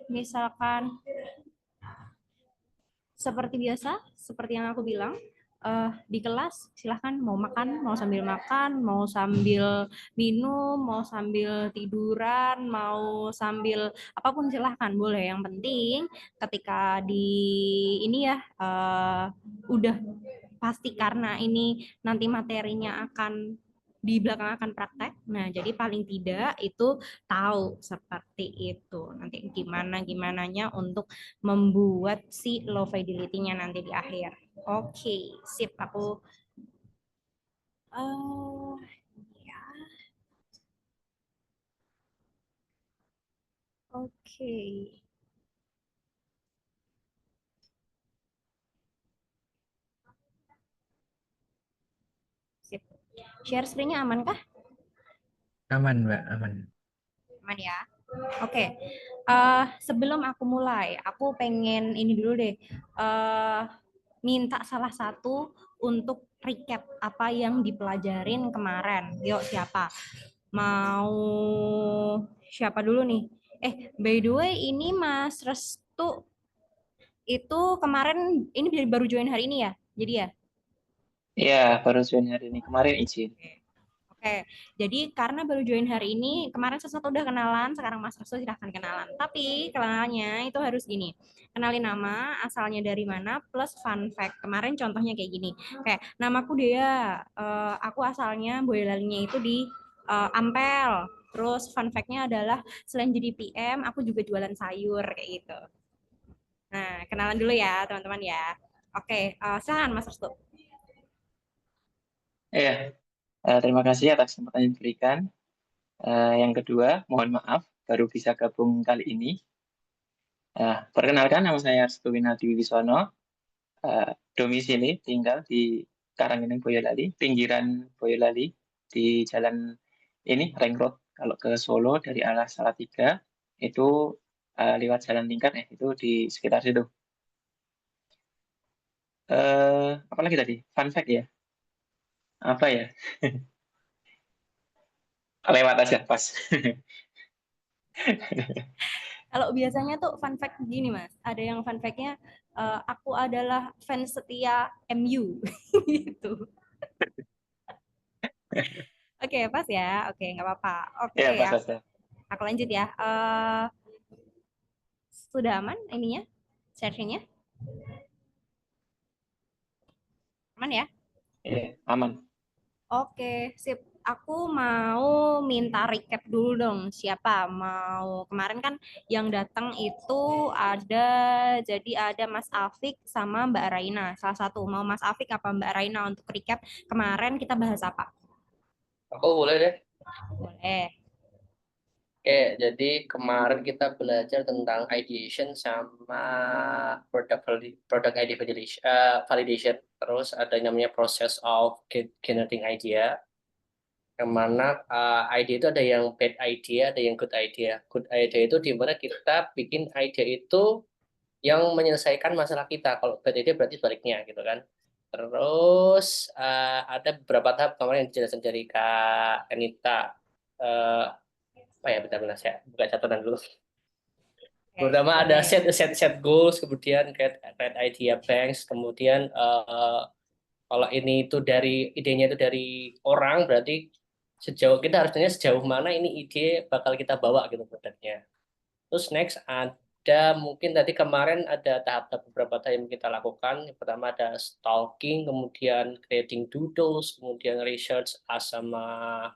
misalkan seperti biasa, seperti yang aku bilang, di kelas silahkan mau makan, mau sambil minum, mau sambil tiduran, mau sambil apapun silahkan boleh. Yang penting ketika di ini ya udah pasti karena ini nanti materinya akan di belakang akan praktek. Nah, jadi paling tidak itu tahu seperti itu. Nanti gimananya untuk membuat si low fidelity-nya nanti di akhir. Oke, sip. Aku ya, oke. Sip. Share screen-nya aman kah? Aman, Mbak, aman. Aman ya. Oke. Sebelum aku mulai, aku pengen ini dulu deh. Minta salah satu untuk recap apa yang dipelajarin kemarin. Yuk, siapa? Mau siapa dulu nih? By the way, ini Mas Restu itu kemarin ini baru join hari ini ya? Jadi ya? Iya, baru join hari ini. Kemarin izin. Oke, jadi karena baru join hari ini, kemarin sesuatu udah kenalan, sekarang Mas Restu silahkan kenalan. Tapi kenalannya itu harus gini, kenalin nama, asalnya dari mana, plus fun fact. Kemarin contohnya kayak gini, kayak namaku Dea, aku asalnya Boyolalinya itu di Ampel. Terus fun fact-nya adalah selain jadi PM, aku juga jualan sayur kayak gitu. Nah, kenalan dulu ya teman-teman ya. Oke, silakan Mas Restu. Iya, terima kasih atas kesempatan yang diberikan. Yang kedua, mohon maaf baru bisa gabung kali ini. Perkenalkan, nama saya Restu Winardi Wibisono. Domisili tinggal di Karanggeneng Boyolali, pinggiran Boyolali, di jalan ini, Ring Road. Kalau ke Solo dari arah Salatiga, itu lewat jalan tingkat ya, itu di sekitar situ. Apa lagi tadi? Fun fact ya? Apa ya? Lewat aja, pas. Kalau biasanya tuh fun fact gini Mas, ada yang fun fact-nya aku adalah fans setia MU gitu. Oke, pas ya. Oke, nggak apa-apa. Ya, Oke, pas aku, aja. aku lanjut ya. Sudah aman ininya? Sessionnya? Aman ya? Ya, aman. Oke, sip. Aku mau minta recap dulu dong. Siapa mau kemarin kan yang datang itu ada jadi ada Mas Afik sama Mbak Raina. Salah satu mau Mas Afik apa Mbak Raina untuk recap kemarin kita bahas apa? Aku boleh deh. Boleh. Oke, jadi kemarin kita belajar tentang ideation sama product ID validation, validation. Terus ada yang namanya process of generating idea. Yang mana idea itu ada yang bad idea, ada yang good idea. Good idea itu di mana kita bikin idea itu yang menyelesaikan masalah kita. Kalau bad idea berarti sebaliknya gitu kan. Terus ada beberapa tahap kemarin yang dijelasin dari Kak Anita. Eh, apa ya, benar-benar saya buka catatan dulu. Oke, Pertama ada boleh. set goals, kemudian create idea banks, kemudian kalau ini itu dari idenya itu dari orang, berarti sejauh kita harusnya sejauh mana ini ide bakal kita bawa gitu produknya. Terus next ada mungkin tadi kemarin ada tahap-tahap beberapa tahap yang kita lakukan. Yang pertama ada stalking, kemudian creating doodles, kemudian research sama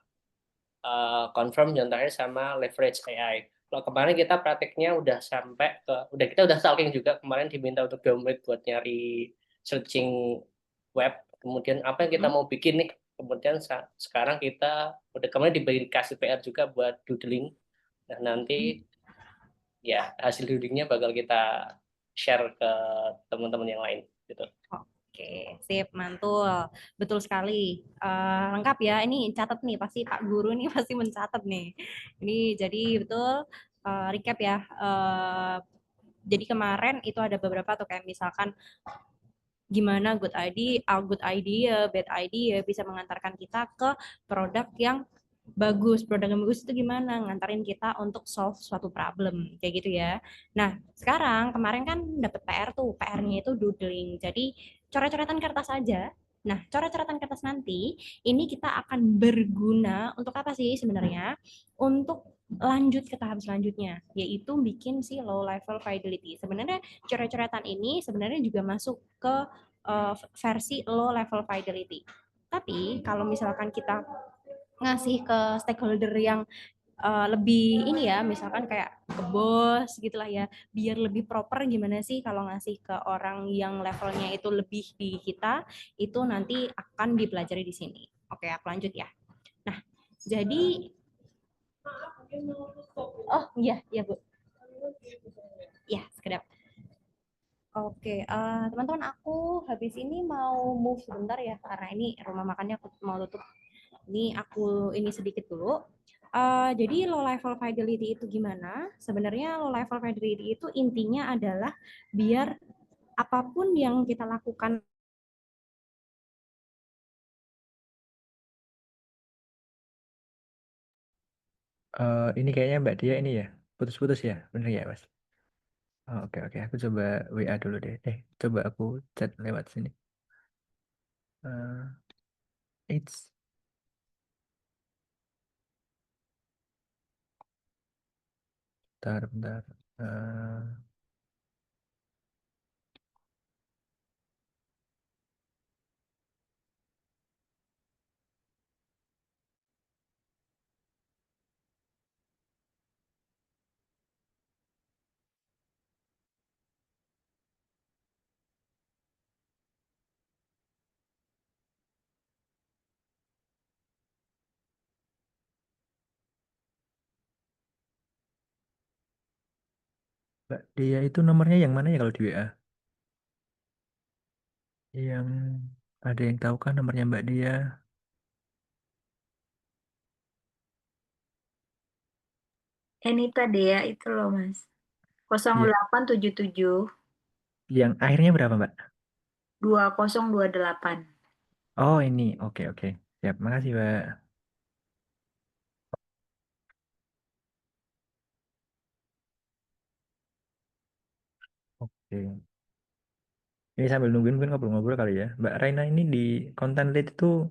confirm contohnya sama leverage AI. Kalau kemarin kita prakteknya udah sampai ke, kita udah stalking juga kemarin diminta untuk download buat nyari searching web. Kemudian apa yang kita mau bikin nih? Kemudian sekarang kita udah kemarin diberi kasih PR juga buat doodling. Nah nanti ya hasil doodlingnya bakal kita share ke teman-teman yang lain gitu. Oke, sip, mantul. Betul sekali. Lengkap ya. Ini catat nih, pasti Pak Guru nih pasti mencatat nih. Ini jadi betul recap ya. Jadi kemarin itu ada beberapa tuh kayak misalkan gimana good idea, bad idea bisa mengantarkan kita ke produk yang bagus, produk yang bagus itu gimana? Ngantarin kita untuk solve suatu problem, kayak gitu ya. Nah, sekarang kemarin kan dapet PR tuh, PR-nya itu doodling. Jadi coret-coretan kertas aja. Nah, coret-coretan kertas nanti ini kita akan berguna untuk apa sih sebenarnya? Untuk lanjut ke tahap selanjutnya, yaitu bikin si low level fidelity. Sebenarnya coret-coretan ini sebenarnya juga masuk ke versi low level fidelity. Tapi kalau misalkan kita ngasih ke stakeholder yang lebih ini ya, misalkan kayak ke bos gitulah ya, biar lebih proper gimana sih kalau ngasih ke orang yang levelnya itu lebih di kita, itu nanti akan dipelajari di sini. Oke, aku lanjut ya. Nah, jadi oh iya iya Bu. Ya, sekedap. Oke, teman-teman, aku habis ini mau move sebentar ya, karena ini rumah makannya aku mau tutup. Ini aku ini sedikit dulu. Jadi low level fidelity itu gimana? Sebenarnya low level fidelity itu intinya adalah biar apapun yang kita lakukan. Ini kayaknya Mbak Dia ini ya, putus-putus ya, bener ya Mas? Oh, oke oke, aku coba WA dulu deh. Coba aku chat lewat sini. It's bentar bentar. Mbak Dia itu nomornya yang mana ya kalau di WA? Yang ada yang tahu kan nomornya Mbak Dia? Anita Dea itu loh Mas. Iya. 0877 Yang akhirnya berapa Mbak? 2028. Oh ini, oke oke. Siap, makasih Mbak. Oke. Ini sambil nungguin mungkin ngobrol-ngobrol kali ya. Mbak Raina ini di content lead itu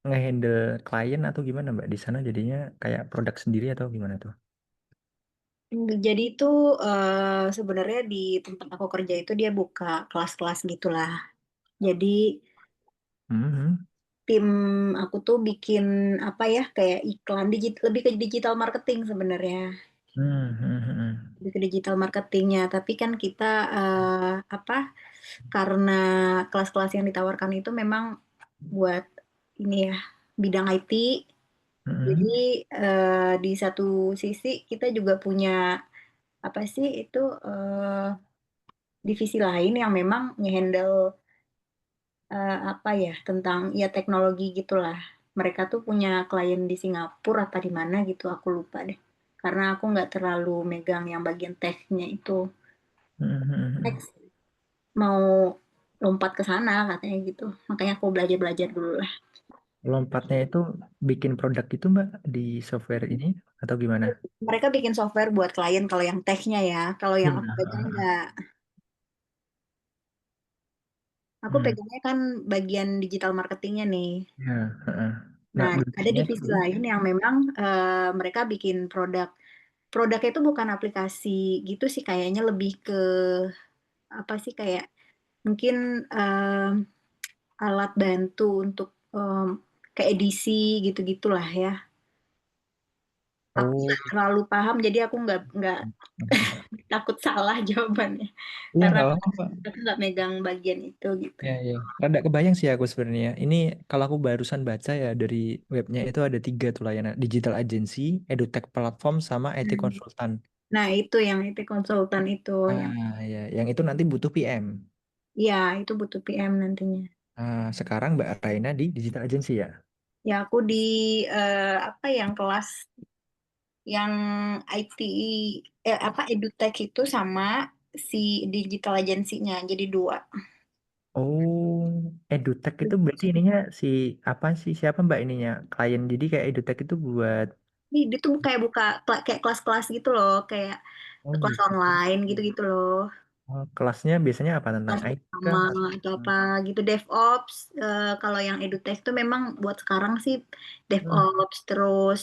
ngehandle klien atau gimana Mbak? Di sana jadinya kayak produk sendiri atau gimana tuh? Jadi itu sebenarnya di tempat aku kerja itu dia buka kelas-kelas gitulah. Jadi Mhm. tim aku tuh bikin apa ya kayak iklan lebih ke digital marketing sebenarnya. Mhm. Lebih ke digital marketingnya. Tapi kan kita apa karena kelas-kelas yang ditawarkan itu memang buat ini ya bidang IT. Jadi Mhm. di satu sisi kita juga punya apa sih itu divisi lain yang memang ngehandle apa ya tentang ya teknologi gitulah. Mereka tuh punya klien di Singapura apa di mana gitu aku lupa deh. Karena aku nggak terlalu megang yang bagian technya itu. Mhm. Next mau lompat ke sana katanya gitu. Makanya aku belajar-belajar dulu lah. Lompatnya itu bikin produk itu Mbak di software ini atau gimana? Mereka bikin software buat klien kalau yang technya ya. Kalau yang aku pegang Hmm. nggak. Aku Hmm. pegangnya kan bagian digital marketingnya nih. Ya, heeh. Nah, Nah, ada bedanya divisi itu lain yang memang mereka bikin produk. Produknya itu bukan aplikasi gitu sih, kayaknya lebih ke apa sih kayak mungkin alat bantu untuk ke edisi gitu-gitulah ya. Aku oh. nggak terlalu paham, jadi aku nggak takut salah jawabannya Iya karena nggak apa-apa. aku nggak megang bagian itu gitu. Ya, ya. Rada kebayang sih aku sebenarnya. Ini kalau aku barusan baca ya dari webnya itu ada 3 tuh layanan. Digital agency, edutech platform, sama IT Hmm. konsultan. Nah, itu yang IT konsultan itu yang Ya, yang itu nanti butuh PM. ya itu butuh PM nantinya. Sekarang Mbak Raina di digital agency ya. Ya aku di apa yang kelas yang IT apa edutech itu sama si digital agency-nya jadi dua. Oh, edutech itu berarti ininya si apa sih siapa Mbak ininya klien. Jadi kayak edutech itu buat Ini dia tuh kayak buka kayak kelas-kelas gitu loh, kayak oh kelas gitu. online gitu-gitu loh. Oh, kelasnya biasanya apa tentang Kelas IT pertama kah? atau apa gitu, DevOps. Kalau yang edutech itu memang buat sekarang sih Hmm. DevOps, terus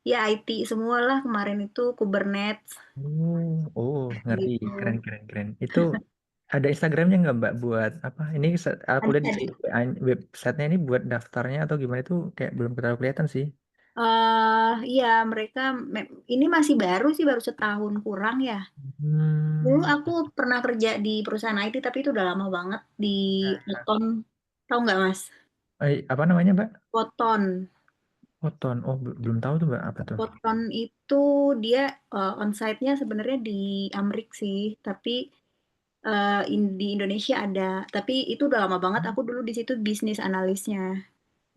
ya IT semua lah, kemarin itu Kubernetes Oh, ngerti. gitu. Keren, keren, keren. Itu ada Instagramnya nggak Mbak buat apa? Ini aku lihat di Ada. sini websitenya ini buat daftarnya atau gimana itu kayak belum terlalu kelihatan sih. Iya, mereka ini masih baru sih, baru setahun kurang ya. Dulu Hmm. aku pernah kerja di perusahaan IT, tapi itu udah lama banget di Poton. Tahu nggak Mas? Apa namanya Mbak? Poton. Foton. Oh, belum tahu tuh Mbak apa tuh. Poton itu dia onsite-nya sebenarnya di Amrik sih, tapi di Indonesia ada. Tapi itu udah lama banget. Aku dulu di situ bisnis analisnya.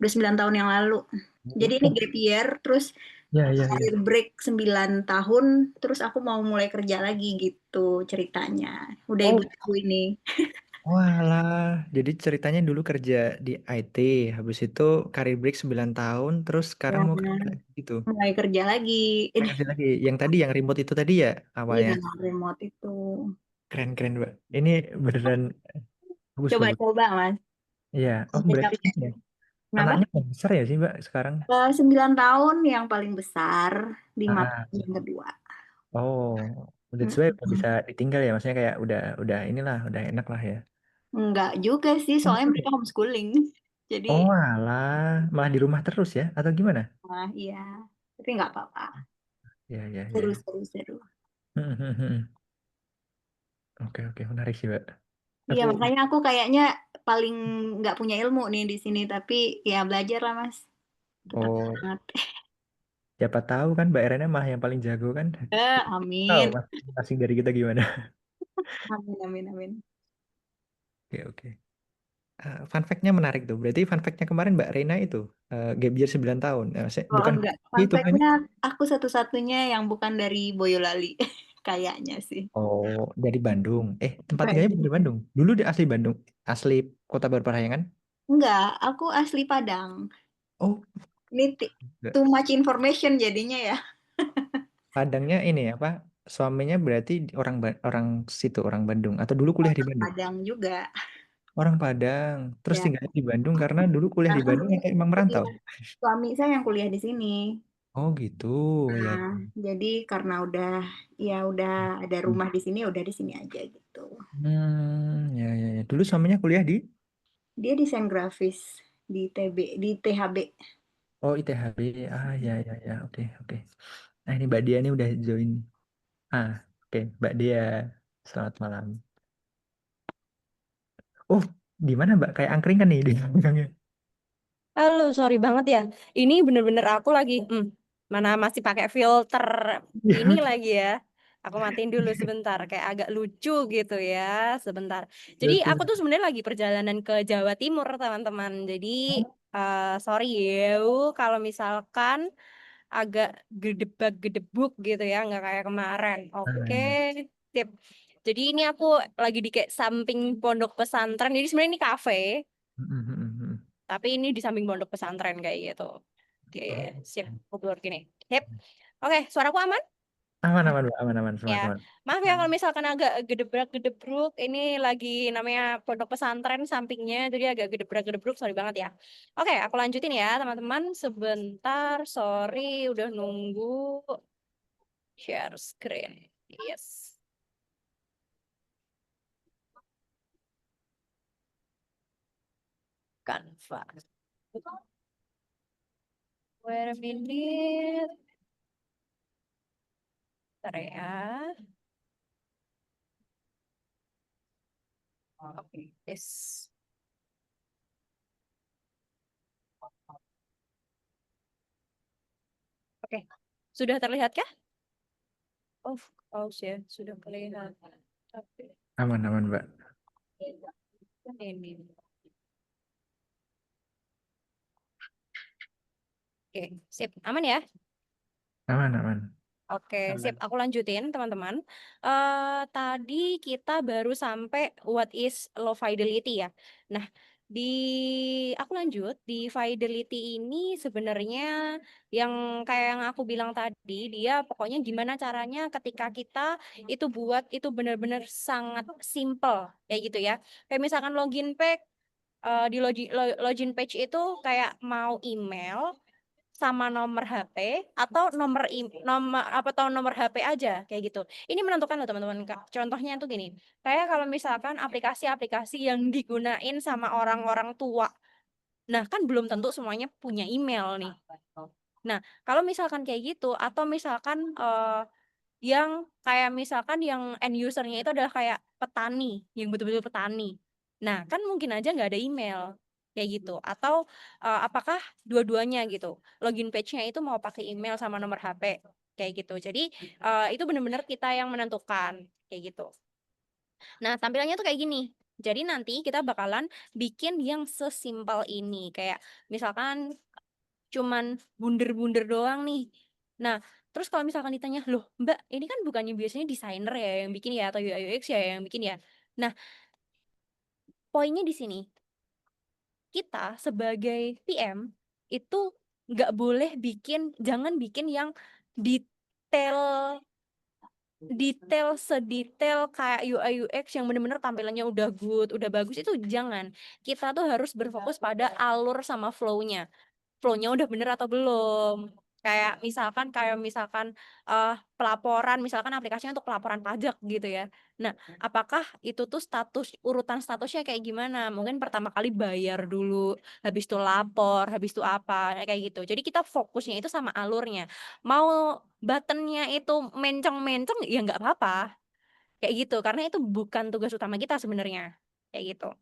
Udah 9 tahun yang lalu. Jadi ini Oh, gap year, terus ya, ya, career ya. break 9 tahun, terus aku mau mulai kerja lagi gitu ceritanya. Udah Oh, ibu-ibu ini. walah. Jadi ceritanya dulu kerja di IT, habis itu career break 9 tahun, terus sekarang Ya, mau kerja lagi gitu. mulai kerja lagi. Mau kerja lagi. Yang tadi, yang remote itu tadi ya Iya, awalnya. remote itu. Keren, keren Mbak. Ini beneran bagus, bagus. Coba-coba, Mas. Iya. Oh, Sampai berarti capek. ini ya. Kenapa? Anaknya yang besar ya sih Mbak sekarang? 9 tahun yang paling besar, 5 Ah, tahun yang kedua. oh, udah sesuai udah Mm-mm. bisa ditinggal ya, maksudnya kayak udah inilah, udah enak lah ya. Enggak juga sih, Oh, soalnya gitu ya? mereka homeschooling. Jadi, Oh, alah, malah di rumah terus ya, atau gimana? iya. Tapi nggak apa-apa. Ya, ya, Seru, ya. seru, seru. Oke, oke, menarik sih, Mbak. Iya, Aku, makanya aku kayaknya paling nggak punya ilmu nih di sini. Tapi ya belajar lah, Mas. Tetap oh, semangat. siapa tahu kan Mbak Erena mah yang paling jago kan? Tahu Amin. masing dari kita gimana? Amin, amin, amin. Oke, oke. Fun fact-nya menarik tuh. Berarti fun fact-nya kemarin Mbak Rena itu gap year 9 tahun. Oh, Bukan enggak. Fun itu hanya. fact-nya aku satu-satunya yang bukan dari Boyolali. Kayaknya sih. Oh, dari Bandung. Tempat tinggalnya Bukan. bukan di Bandung. Dulu di asli Bandung. Asli Kota Baru Parahyangan. Enggak, aku asli Padang. Oh, Ini enggak. too much information jadinya ya. Padangnya ini apa? Suaminya berarti orang situ, orang Bandung. Atau dulu kuliah di Bandung? Padang juga. Orang Padang. Terus Ya, tinggal di Bandung karena dulu kuliah di karena Bandung atau emang merantau? kuliah. Suami saya yang kuliah di sini. Oh gitu, ya. Nah, jadi karena udah ada rumah di sini, udah di sini aja gitu. Ya, ya, ya. Dulu suaminya kuliah di. Dia desain grafis di TB, di THB. Oh, ITHB. Ya, ya, ya. Oke, oke. Nah, ini Mbak Dia ini udah join. Oke. Mbak Dia. Selamat malam. Oh, di mana Mbak? Kayak angkringan nih di belakangnya. Halo, sorry banget ya. Ini bener-bener aku lagi, mana masih pakai filter ini Iya. lagi ya. Aku matiin dulu sebentar, kayak agak lucu gitu ya, sebentar. Jadi Lucu. aku tuh sebenarnya lagi perjalanan ke Jawa Timur, teman-teman. Jadi sorry ya, kalau misalkan agak gedebak-gedebuk gitu ya, nggak kayak kemarin. Oke, Ya. tip. Jadi ini aku lagi di kayak samping pondok pesantren. Jadi sebenarnya ini kafe. Tapi ini di samping pondok pesantren kayak gitu. Oke, sip. Ngobrol gini. Sip. Oke, suaraku aman? Aman, aman, Mbak. Aman, aman. Ya. Semangat, semangat. Maaf ya kalau misalkan agak gedebrak-gedebruk. Ini lagi namanya pondok pesantren sampingnya. Jadi agak gedebrak-gedebruk. Sorry banget ya. Oke, aku lanjutin ya teman-teman. Sebentar. Sorry, udah nunggu. Share screen. Yes. Canva. Wait a minute. Bentar ya. Oke, yes. Oke, sudah terlihat kah? Of course ya, sudah kelihatan. Tapi Aman, aman, Mbak. ini. Oke, sip. Aman ya? Aman, aman. Oke, sip. Aman. Aku lanjutin, teman-teman. Tadi kita baru sampai what is low fidelity ya. Nah, aku lanjut di fidelity ini sebenarnya yang kayak yang aku bilang tadi, dia pokoknya gimana caranya ketika kita itu buat itu benar-benar sangat simple kayak gitu ya. Kayak misalkan di login page itu kayak mau email sama nomor HP atau nomor HP aja kayak gitu. Ini menentukan loh teman-teman. Contohnya itu gini. Kayak kalau misalkan aplikasi-aplikasi yang digunain sama orang-orang tua. Nah, kan belum tentu semuanya punya email nih. Nah, kalau misalkan kayak gitu atau misalkan yang kayak misalkan yang end usernya itu adalah kayak petani, yang betul-betul petani. Nah, kan mungkin aja nggak ada email kayak gitu. Atau apakah dua-duanya gitu. Login page-nya itu mau pakai email sama nomor HP kayak gitu. Jadi itu benar-benar kita yang menentukan kayak gitu. Nah, tampilannya tuh kayak gini. Jadi nanti kita bakalan bikin yang sesimpel ini. Kayak misalkan cuman bunder-bunder doang nih. Nah, terus kalau misalkan ditanya, loh Mbak, ini kan bukannya biasanya desainer ya yang bikin ya, atau UI UX ya yang bikin ya. Nah, poinnya di sini, kita sebagai PM itu jangan bikin yang detail sedetail kayak UI UX yang bener-bener tampilannya udah good, udah bagus, itu jangan. Kita tuh harus berfokus pada alur sama flow-nya udah bener atau belum. Kayak misalkan pelaporan, misalkan aplikasinya untuk pelaporan pajak gitu ya. Nah, apakah itu tuh urutan statusnya kayak gimana? Mungkin pertama kali bayar dulu, habis itu lapor, habis itu apa, kayak gitu. Jadi kita fokusnya itu sama alurnya. Mau buttonnya itu menceng-menceng ya nggak apa-apa. Kayak gitu, karena itu bukan tugas utama kita sebenarnya. Kayak gitu.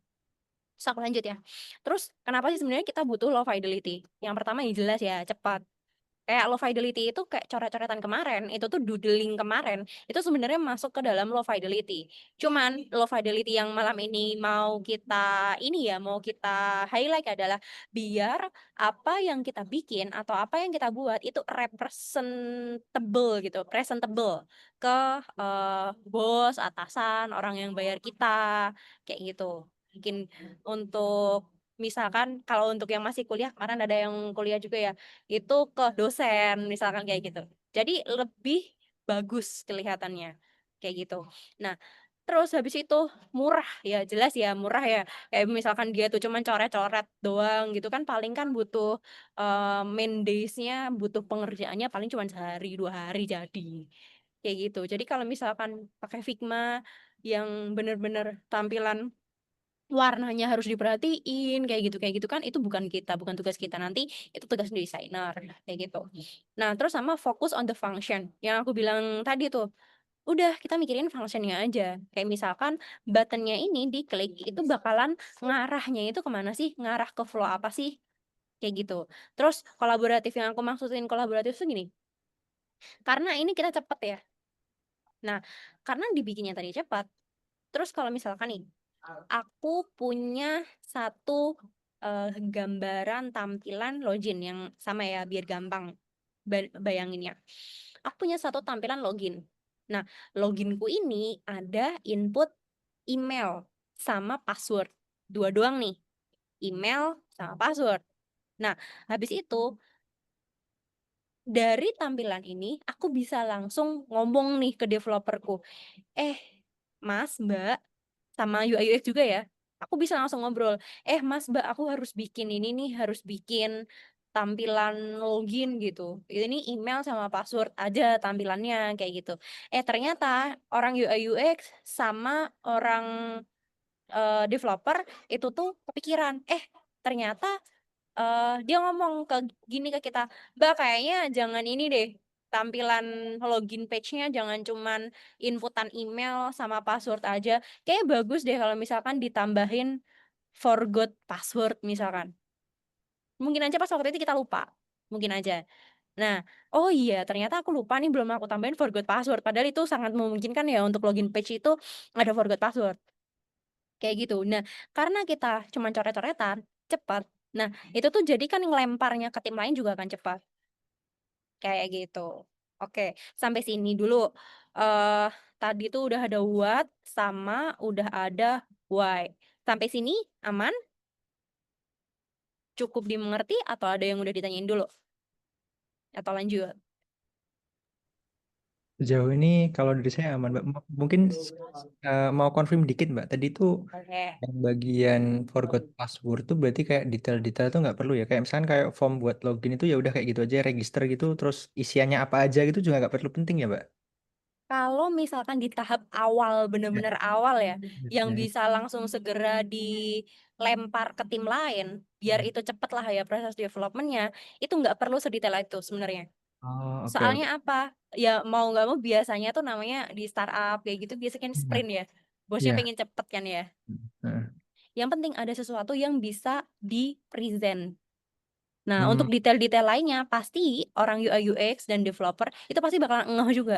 Terus aku lanjut ya. Terus kenapa sih sebenarnya kita butuh low fidelity? Yang pertama ya jelas ya, cepat. Kayak low fidelity itu kayak coret-coretan kemarin, itu tuh doodling kemarin, itu sebenarnya masuk ke dalam low fidelity. Cuman low fidelity yang malam ini mau kita highlight adalah biar apa yang kita bikin atau apa yang kita buat itu presentable ke bos, atasan, orang yang bayar kita, kayak gitu. Mungkin untuk misalkan kalau untuk yang masih kuliah, kemarin ada yang kuliah juga ya, itu ke dosen misalkan kayak gitu. Jadi lebih bagus kelihatannya kayak gitu. Nah, terus habis itu murah ya, jelas ya murah ya. Kayak misalkan dia tuh cuman coret-coret doang gitu kan, paling kan butuh main days-nya, butuh pengerjaannya paling cuma sehari 2 hari jadi kayak gitu. Jadi kalau misalkan pakai Figma yang bener-bener tampilan warnanya harus diperhatiin kayak gitu kan, itu bukan tugas kita, nanti itu tugas desainer kayak gitu. Nah, terus sama fokus on the function yang aku bilang tadi tuh, udah kita mikirin functionnya aja. Kayak misalkan buttonnya ini diklik itu bakalan ngarahnya itu kemana sih, ngarah ke flow apa sih, kayak gitu. Terus kolaboratif, yang aku maksudin kolaboratif tuh gini, karena ini kita cepet ya. Nah, karena dibikinnya tadi cepat, terus kalau misalkan nih aku punya satu gambaran tampilan login yang sama ya, biar gampang bayanginnya. Aku punya satu tampilan login. Nah, loginku ini ada input email sama password. Dua doang nih, email sama password. Nah, habis itu dari tampilan ini aku bisa langsung ngomong nih ke developerku. Mas, Mbak, sama UI UX juga ya. Aku bisa langsung ngobrol. Mas, Mbak, aku harus bikin ini nih, harus bikin tampilan login gitu. Ini email sama password aja tampilannya kayak gitu. Ternyata orang UI UX sama orang developer itu tuh kepikiran. Ternyata dia ngomong gini ke kita, Mbak, kayaknya jangan ini deh, tampilan login page-nya jangan cuman inputan email sama password aja. Kayaknya bagus deh kalau misalkan ditambahin forgot password misalkan. Mungkin aja pas waktu itu kita lupa. Mungkin aja. Nah, oh iya, ternyata aku lupa nih, belum aku tambahin forgot password. Padahal itu sangat memungkinkan ya untuk login page itu ada forgot password. Kayak gitu. Nah, karena kita cuma coret-coretan, cepat. Nah, itu tuh jadi kan ngelemparnya ke tim lain juga akan cepat. Kayak gitu. Oke, sampai sini dulu. Tadi tuh udah ada what sama udah ada why. Sampai sini aman? Cukup dimengerti atau ada yang udah ditanyain dulu? Atau lanjut? Sejauh ini kalau dari saya aman, Mbak. Mungkin mau confirm dikit, Mbak. Tadi tuh Oke. yang bagian forgot password tuh berarti kayak detail-detail tuh nggak perlu ya. Kayak misalkan kayak form buat login itu ya udah kayak gitu aja, register gitu, terus isiannya apa aja gitu juga nggak perlu penting ya, Mbak? Kalau misalkan di tahap awal, Ya, bener-bener awal ya, yang ya, ya. bisa langsung segera dilempar ke tim lain, biar itu cepet lah ya proses developmentnya, itu nggak perlu sedetail itu sebenarnya. Oh, oke, Soalnya oke. apa? Ya mau nggak mau biasanya tuh namanya di startup kayak gitu biasanya kan Iya, sprint ya. Bosnya iya. pengen cepet kan ya. Heeh. Yang penting ada sesuatu yang bisa di-present. Nah, Hmm, untuk detail-detail lainnya, pasti orang UI UX dan developer itu pasti bakalan ngeh juga.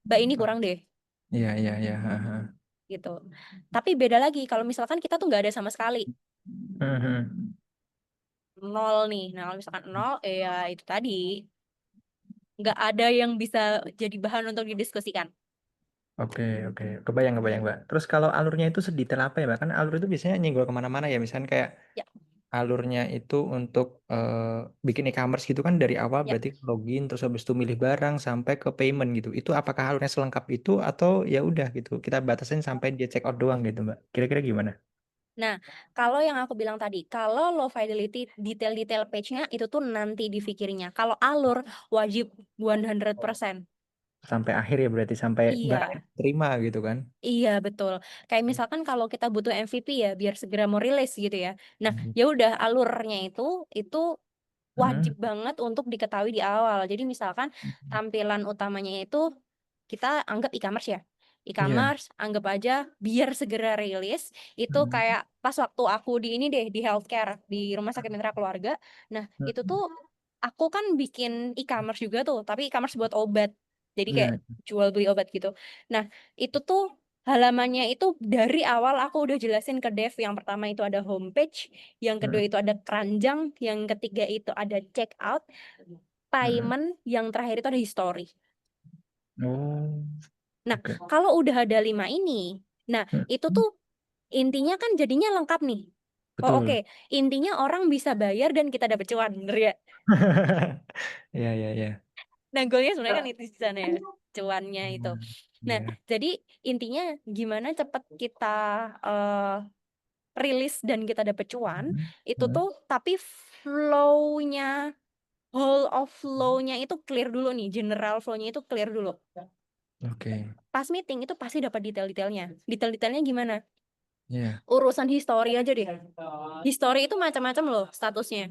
Mbak ini kurang deh, iya, iya, iya. Heeh. gitu. Tapi beda lagi, kalau misalkan kita tuh nggak ada sama sekali. Mhm. Nol nih. Nah, kalau misalkan nol, ya itu tadi. Nggak ada yang bisa jadi bahan untuk didiskusikan. Oke, oke. Kebayang, kebayang, Mbak. Terus kalau alurnya itu sedetail apa ya, Mbak? Kan alur itu biasanya nyenggol kemana-mana ya. Misalnya kayak Ya, alurnya itu untuk bikin e-commerce gitu kan dari awal ya. berarti login, terus habis itu milih barang sampai ke payment gitu. Itu apakah alurnya selengkap itu atau ya udah gitu. Kita batasin sampai dia check out doang gitu, Mbak. Kira-kira gimana? Nah, kalau yang aku bilang tadi, kalau low fidelity detail-detail page-nya itu tuh nanti difikirnya. Kalau alur wajib 100%. Sampai akhir ya berarti sampai barangnya Iya, terima gitu kan. iya betul. Kayak misalkan kalau kita butuh MVP ya biar segera mau rilis gitu ya. Nah, Mhm. ya udah alurnya itu wajib Mhm. banget untuk diketahui di awal. Jadi misalkan tampilan utamanya itu kita anggap e-commerce ya. Iya. E-commerce anggap aja biar segera rilis itu Mhm. kayak pas waktu aku di ini deh di healthcare di Rumah Sakit Mitra Keluarga. Nah, itu tuh aku kan bikin e-commerce juga tuh, tapi e-commerce buat obat. Jadi kayak Iya. jual beli obat gitu. Nah, itu tuh halamannya itu dari awal aku udah jelasin ke dev. Yang pertama itu ada homepage, yang kedua Mhm. itu ada keranjang, yang ketiga itu ada check out, Mhm. payment, yang terakhir itu ada history. Oh, Nah, oke. kalau udah ada 5 ini, nah itu Mhm. tuh intinya kan jadinya lengkap nih. Oh oke, Betul. intinya orang bisa bayar dan kita dapat cuan, bener ya? Iya, iya, iya. Nah, goalnya sebenarnya kan itu di sana ya, cuannya itu. Hmm, Nah, iya. jadi intinya gimana cepat kita eh, rilis dan kita dapat cuan, Mhm. itu Mhm. tuh tapi flow-nya, whole of flow-nya itu clear dulu nih, general flow-nya itu clear dulu. Oke. Pas meeting itu pasti dapat detail-detailnya. Detail-detailnya gimana? Iya. Urusan history aja deh. History itu macam-macam loh statusnya.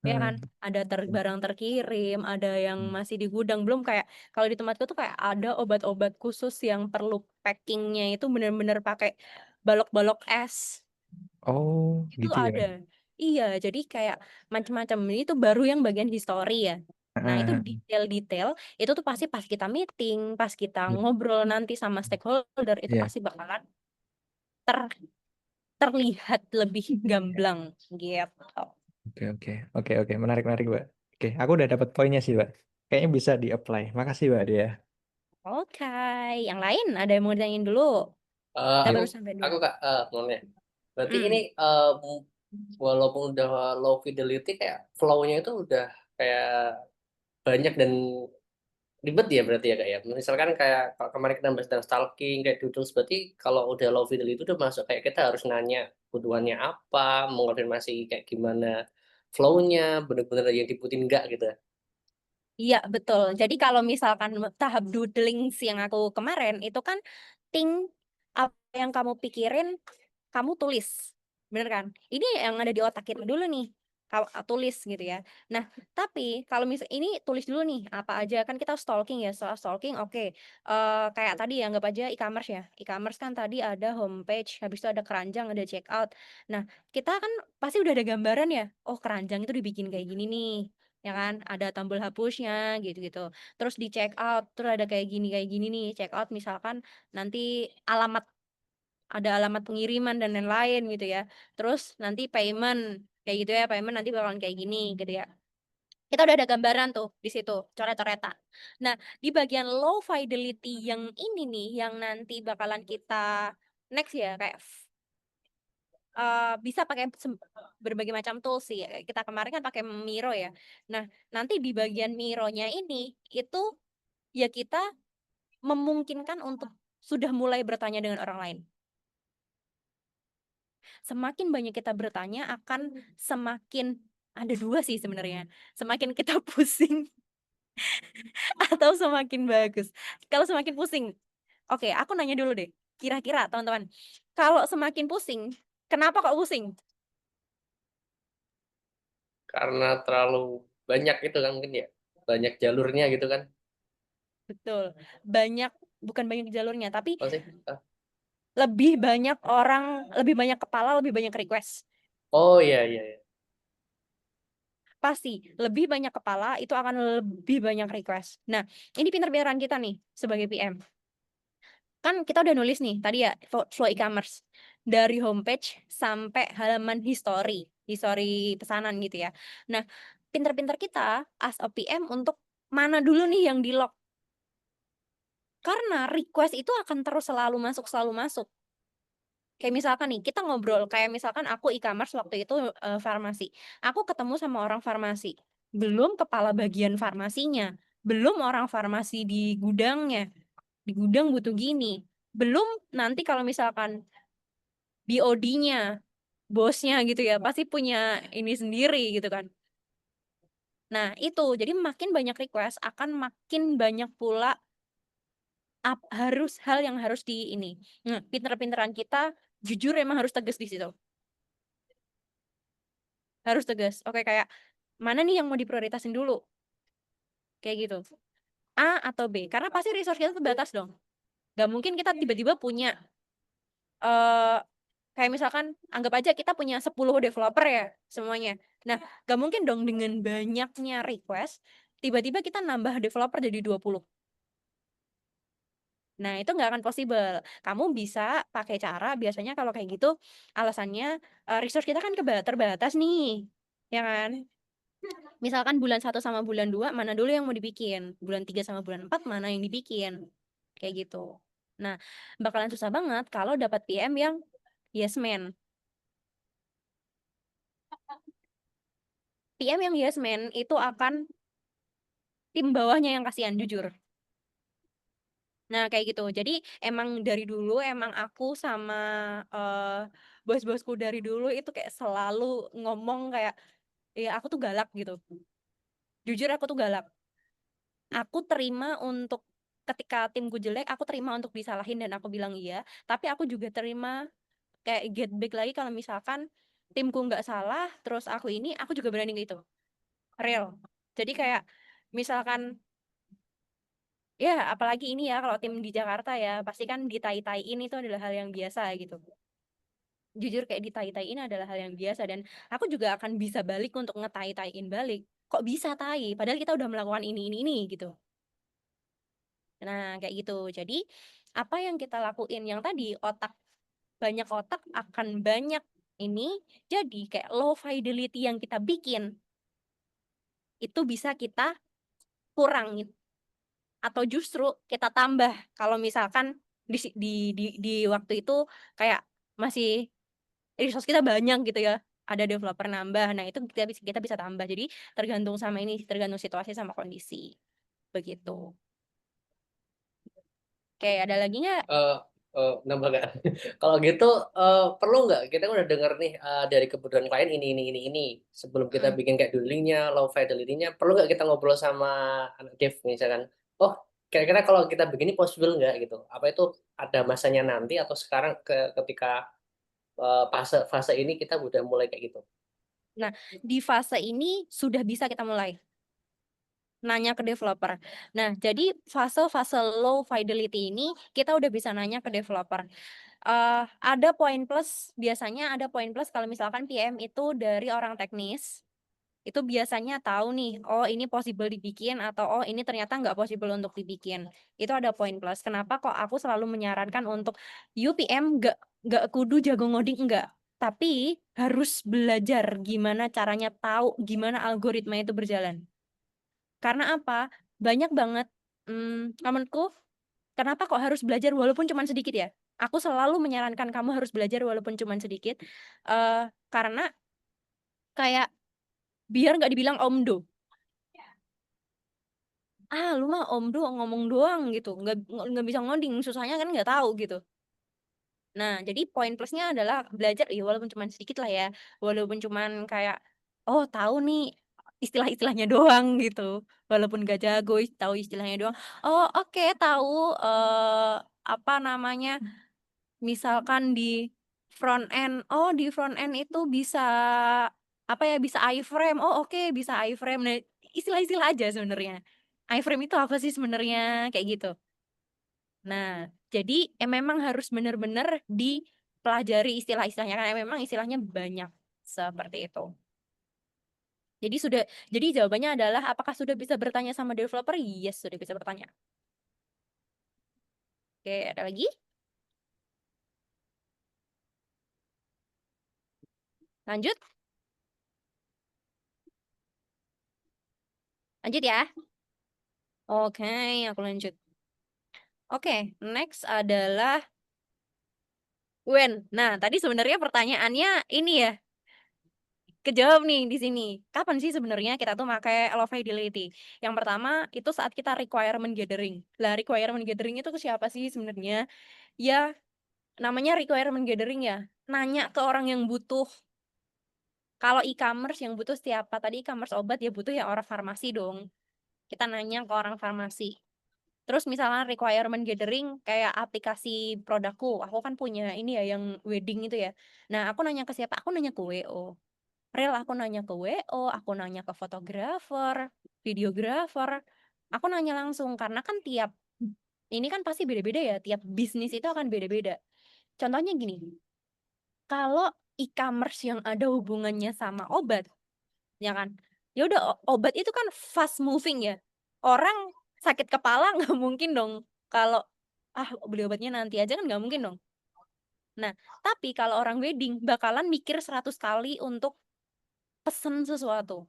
Ya kan? Hmm. Ada barang terkirim, ada yang masih di gudang. Belum kayak kalau di tempatku tuh kayak ada obat-obat khusus yang perlu packingnya itu bener-bener pakai balok-balok es. Oh, Itu gitu ya. ada. Iya, jadi kayak macam-macam. Itu baru yang bagian history ya. Nah, itu Ah, detail-detail itu tuh pasti pas kita meeting, pas kita iya. ngobrol nanti sama stakeholder itu Iya. pasti bakalan terlihat lebih gamblang gitu. Oke, oke. Oke, oke. Menarik, menarik, Mbak. Oke, aku udah dapat poinnya sih, Mbak. Kayaknya bisa di-apply. Makasih, Mbak, dia. Oke, yang lain ada yang mau ditanyain dulu? Kita Aku baru sampai dua. aku kak nanya. Berarti ini Hmm. walaupun udah low fidelity kayak flow-nya itu udah kayak banyak dan ribet ya berarti ya kak ya. Misalkan kayak kalau kemarin kita bahas tentang stalking kayak doodles berarti kalau udah low fidelity itu udah masuk kayak kita harus nanya kebutuhannya apa, mengonfirmasi kayak gimana flow-nya, bener-bener yang dibutuhin enggak gitu. Iya, betul. Jadi kalau misalkan tahap doodling yang aku kemarin, itu kan think apa yang kamu pikirin, kamu tulis. Bener kan? Ini yang ada di otak kita dulu nih. Tulis gitu ya. Nah, tapi kalau misal ini tulis dulu nih, apa aja kan kita stalking ya. Soal stalking, oke. Kayak tadi ya, anggap aja e-commerce ya. E-commerce kan tadi ada homepage, habis itu ada keranjang, ada checkout. Nah, kita kan pasti udah ada gambaran ya. Oh, keranjang itu dibikin kayak gini nih, ya kan, ada tombol hapusnya gitu-gitu, terus di check out terus ada kayak gini nih check out misalkan nanti alamat, ada alamat pengiriman dan lain-lain gitu ya, terus nanti payment kayak gitu ya, payment nanti bakalan kayak gini gitu ya. Kita udah ada gambaran tuh di situ, coret-coretan. Nah, di bagian low fidelity yang ini nih, yang nanti bakalan kita next ya, kayak bisa pakai berbagai macam tools sih. Kita kemarin kan pakai Miro ya. Nah, nanti di bagian Mironya ini itu ya kita memungkinkan untuk sudah mulai bertanya dengan orang lain. Semakin banyak kita bertanya akan semakin ada dua sih sebenarnya. Semakin kita pusing atau semakin bagus. Kalau semakin pusing, oke, aku nanya dulu deh. Kira-kira teman-teman, kalau semakin pusing, kenapa kok pusing? Karena terlalu banyak itu kan mungkin ya, banyak jalurnya gitu kan. Betul. Bukan banyak jalurnya, tapi Apa sih? lebih banyak orang, lebih banyak kepala, lebih banyak request. Oh iya iya iya. Pasti, lebih banyak kepala itu akan lebih banyak request. Nah, ini pinter-pinteran kita nih sebagai PM. Kan kita udah nulis nih tadi ya flow e-commerce dari homepage sampai halaman history pesanan gitu ya. Nah, pinter-pinter kita as a PM untuk mana dulu nih yang di lock. Karena request itu akan terus selalu masuk. Kayak misalkan nih, kita ngobrol, kayak misalkan aku e-commerce waktu itu farmasi. Aku ketemu sama orang farmasi. Belum kepala bagian farmasinya. Belum orang farmasi di gudangnya. Di gudang butuh gini. Belum nanti kalau misalkan BOD-nya, bosnya gitu ya, pasti punya ini sendiri gitu kan. Nah, itu. Jadi makin banyak request akan makin banyak pula hal yang harus di ini. Nah, pinter-pinteran kita jujur emang harus tegas di situ. Harus tegas. Oke, kayak mana nih yang mau diprioritasin dulu? Kayak gitu. A atau B? Karena pasti resource kita terbatas dong. Gak mungkin kita tiba-tiba punya eh kayak misalkan anggap aja kita punya 10 developer ya semuanya. Nah, gak mungkin dong dengan banyaknya request tiba-tiba kita nambah developer jadi 20. Nah, itu nggak akan possible. Kamu bisa pakai cara, biasanya kalau kayak gitu, alasannya resource kita kan terbatas nih, ya kan? Misalkan bulan 1 sama bulan 2, mana dulu yang mau dibikin? Bulan 3 sama bulan 4, mana yang dibikin? Kayak gitu. Nah, bakalan susah banget kalau dapat PM yang yes man. PM yang yes man itu akan tim bawahnya yang kasihan, jujur. Nah, kayak gitu. Jadi emang dari dulu emang aku sama bos-bosku dari dulu itu kayak selalu ngomong kayak ya aku tuh galak gitu. Jujur aku tuh galak. Aku terima untuk ketika timku jelek, aku terima untuk disalahin dan aku bilang iya. Tapi aku juga terima kayak get back lagi kalau misalkan timku nggak salah, terus aku juga berani gitu. Real. Jadi kayak misalkan ya, apalagi ini ya kalau tim di Jakarta ya, pasti kan ditai-taiin itu adalah hal yang biasa gitu. Jujur kayak ditai-taiin adalah hal yang biasa dan aku juga akan bisa balik untuk ngetai-taiin balik. Kok bisa tai? Padahal kita udah melakukan ini gitu. Nah, kayak gitu. Jadi, apa yang kita lakuin yang tadi banyak otak akan banyak ini jadi kayak low fidelity yang kita bikin itu bisa kita kurangin atau justru kita tambah kalau misalkan di waktu itu kayak masih resource kita banyak gitu ya, ada developer nambah, nah itu kita bisa tambah. Jadi tergantung situasi sama kondisi begitu. Oke, ada lagi nggak? Nambah nggak? Kalau gitu perlu nggak kita udah denger nih dari kebutuhan klien ini sebelum kita bikin kayak doodlingnya, low fidelity-nya, perlu nggak kita ngobrol sama anak dev misalkan, oh kira-kira kalau kita begini possible nggak gitu? Apa itu ada masanya nanti atau sekarang ketika fase ini kita udah mulai kayak gitu? Nah, di fase ini sudah bisa kita mulai nanya ke developer. Nah, jadi fase-fase low fidelity ini kita udah bisa nanya ke developer. Ada poin plus, biasanya ada poin plus kalau misalkan PM itu dari orang teknis, itu biasanya tahu nih, oh ini possible dibikin atau oh ini ternyata nggak possible untuk dibikin. Itu ada poin plus. Kenapa kok aku selalu menyarankan untuk UPM nggak kudu jago ngoding enggak, tapi harus belajar gimana caranya tahu gimana algoritma itu berjalan. Karena apa? Banyak banget, menurutku, kenapa kok harus belajar walaupun cuma sedikit ya? Aku selalu menyarankan kamu harus belajar walaupun cuma sedikit, karena kayak biar nggak dibilang omdo. Ah, lu mah omdo ngomong doang gitu, nggak bisa ngoding, susahnya kan nggak tahu gitu. Nah, jadi poin plusnya adalah belajar ya walaupun cuma sedikit lah ya, walaupun cuman kayak, oh tahu nih istilah-istilahnya doang gitu, walaupun gak jago tahu istilahnya doang. Oh oke tahu apa namanya, misalkan di front end, oh di front end itu bisa apa ya, bisa iframe, oh oke bisa iframe. Nah, istilah-istilah aja sebenarnya. Iframe itu apa sih sebenarnya kayak gitu. Nah, jadi memang harus benar-benar dipelajari istilah-istilahnya karena memang istilahnya banyak seperti itu. Jadi jawabannya adalah apakah sudah bisa bertanya sama developer? Yes, sudah bisa bertanya. Oke, ada lagi? Lanjut? Lanjut ya. Oke, aku lanjut. Oke, next adalah when. Nah, tadi sebenarnya pertanyaannya ini ya, kejawab nih di sini. Kapan sih sebenarnya kita tuh pakai low fidelity? Yang pertama itu saat kita requirement gathering. Lah, requirement gathering itu ke siapa sih sebenarnya? Ya, namanya requirement gathering ya. Nanya ke orang yang butuh. Kalau e-commerce yang butuh siapa? Tadi e-commerce obat ya butuh ya orang farmasi dong. Kita nanya ke orang farmasi. Terus misalnya requirement gathering kayak aplikasi produkku, aku kan punya ini ya yang wedding itu ya. Nah, aku nanya ke siapa? Aku nanya ke WO. Real aku nanya ke WO, aku nanya ke fotografer, videografer. Aku nanya langsung karena kan tiap ini kan pasti beda-beda ya, tiap bisnis itu akan beda-beda. Contohnya gini, kalau e-commerce yang ada hubungannya sama obat, ya kan? Ya udah obat itu kan fast moving ya. Orang sakit kepala nggak mungkin dong kalau beli obatnya nanti aja kan nggak mungkin dong. Nah, tapi kalau orang wedding bakalan mikir 100 kali untuk pesen sesuatu.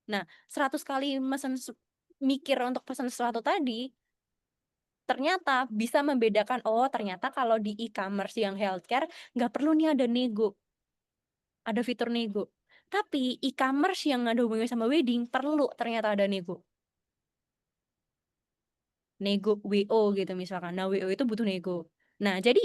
Nah, 100 kali mikir untuk pesen sesuatu tadi ternyata bisa membedakan, oh ternyata kalau di e-commerce yang healthcare nggak perlu nih ada nego, ada fitur nego. Tapi e-commerce yang ada hubungannya sama wedding perlu ternyata ada nego WO gitu misalkan. Nah, WO itu butuh nego. Nah, jadi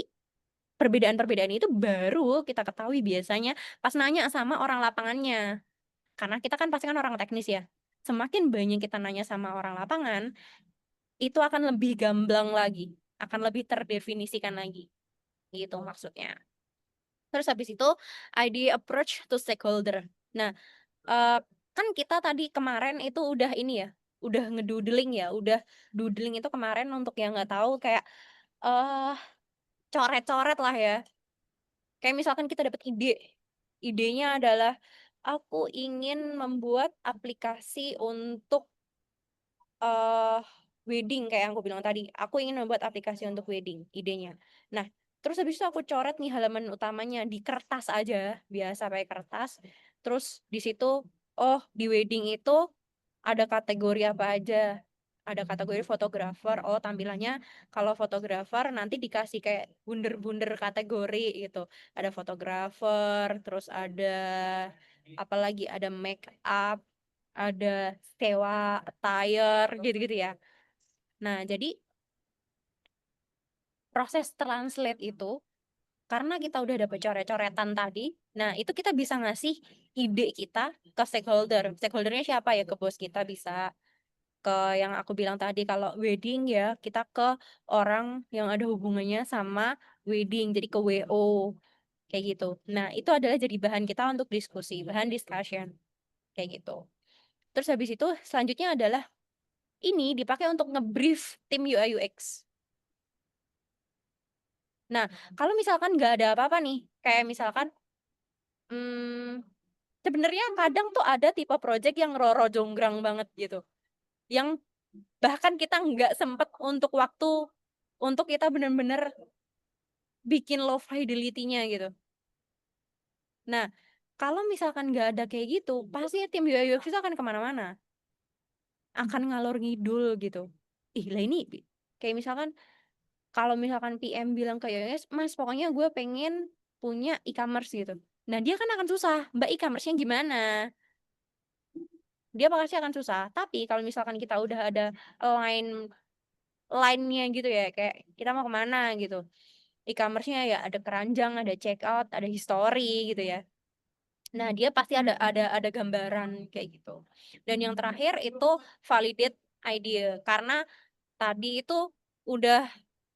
perbedaan-perbedaan itu baru kita ketahui biasanya pas nanya sama orang lapangannya. Karena kita kan pasti kan orang teknis ya. Semakin banyak kita nanya sama orang lapangan, itu akan lebih gamblang lagi, akan lebih terdefinisikan lagi. Gitu maksudnya. Terus habis itu ID approach to stakeholder. Nah, kan kita tadi kemarin itu udah ini ya, udah ngedoodling ya, udah doodling itu kemarin untuk yang nggak tahu kayak eh coret-coret lah ya. Kayak misalkan kita dapat ide. Idenya adalah aku ingin membuat aplikasi untuk eh wedding kayak yang aku bilang tadi. Aku ingin membuat aplikasi untuk wedding, idenya. Nah, terus habis itu aku coret nih halaman utamanya di kertas aja, biasa pakai kertas. Terus di situ, oh di wedding itu ada kategori apa aja. Ada kategori fotografer, oh tampilannya kalau fotografer nanti dikasih kayak bunder-bunder kategori gitu. Ada fotografer, terus ada apa lagi? Ada make up, ada sewa attire gitu-gitu ya. Nah, jadi proses translate itu karena kita udah dapet coret-coretan tadi, nah itu kita bisa ngasih ide kita ke stakeholder. Stakeholdernya siapa ya? Ke bos kita bisa, ke yang aku bilang tadi kalau wedding ya kita ke orang yang ada hubungannya sama wedding, jadi ke WO kayak gitu. Nah, itu adalah jadi bahan kita untuk diskusi, bahan discussion kayak gitu. Terus habis itu selanjutnya adalah ini dipakai untuk nge-brief tim UI UX. Nah, kalau misalkan nggak ada apa-apa nih, kayak misalkan, sebenarnya kadang tuh ada tipe project yang roro jonggrang banget gitu, yang bahkan kita nggak sempet untuk waktu untuk kita bener-bener bikin low fidelity-nya gitu. Nah, kalau misalkan nggak ada kayak gitu, pasti tim UI UX itu akan kemana-mana. akan ngalor ngidul gitu. Ih lah ini kayak misalkan kalau misalkan PM bilang ke IOS, Mas pokoknya gue pengen punya e-commerce gitu. Nah dia kan akan susah, Mbak e-commerce-nya gimana? Dia pasti akan susah. Tapi kalau misalkan kita udah ada line-nya gitu ya, kayak kita mau kemana gitu. E-commerce-nya ya ada keranjang, ada checkout, ada history gitu ya. Nah, dia pasti ada gambaran kayak gitu. Dan yang terakhir itu validate idea karena tadi itu udah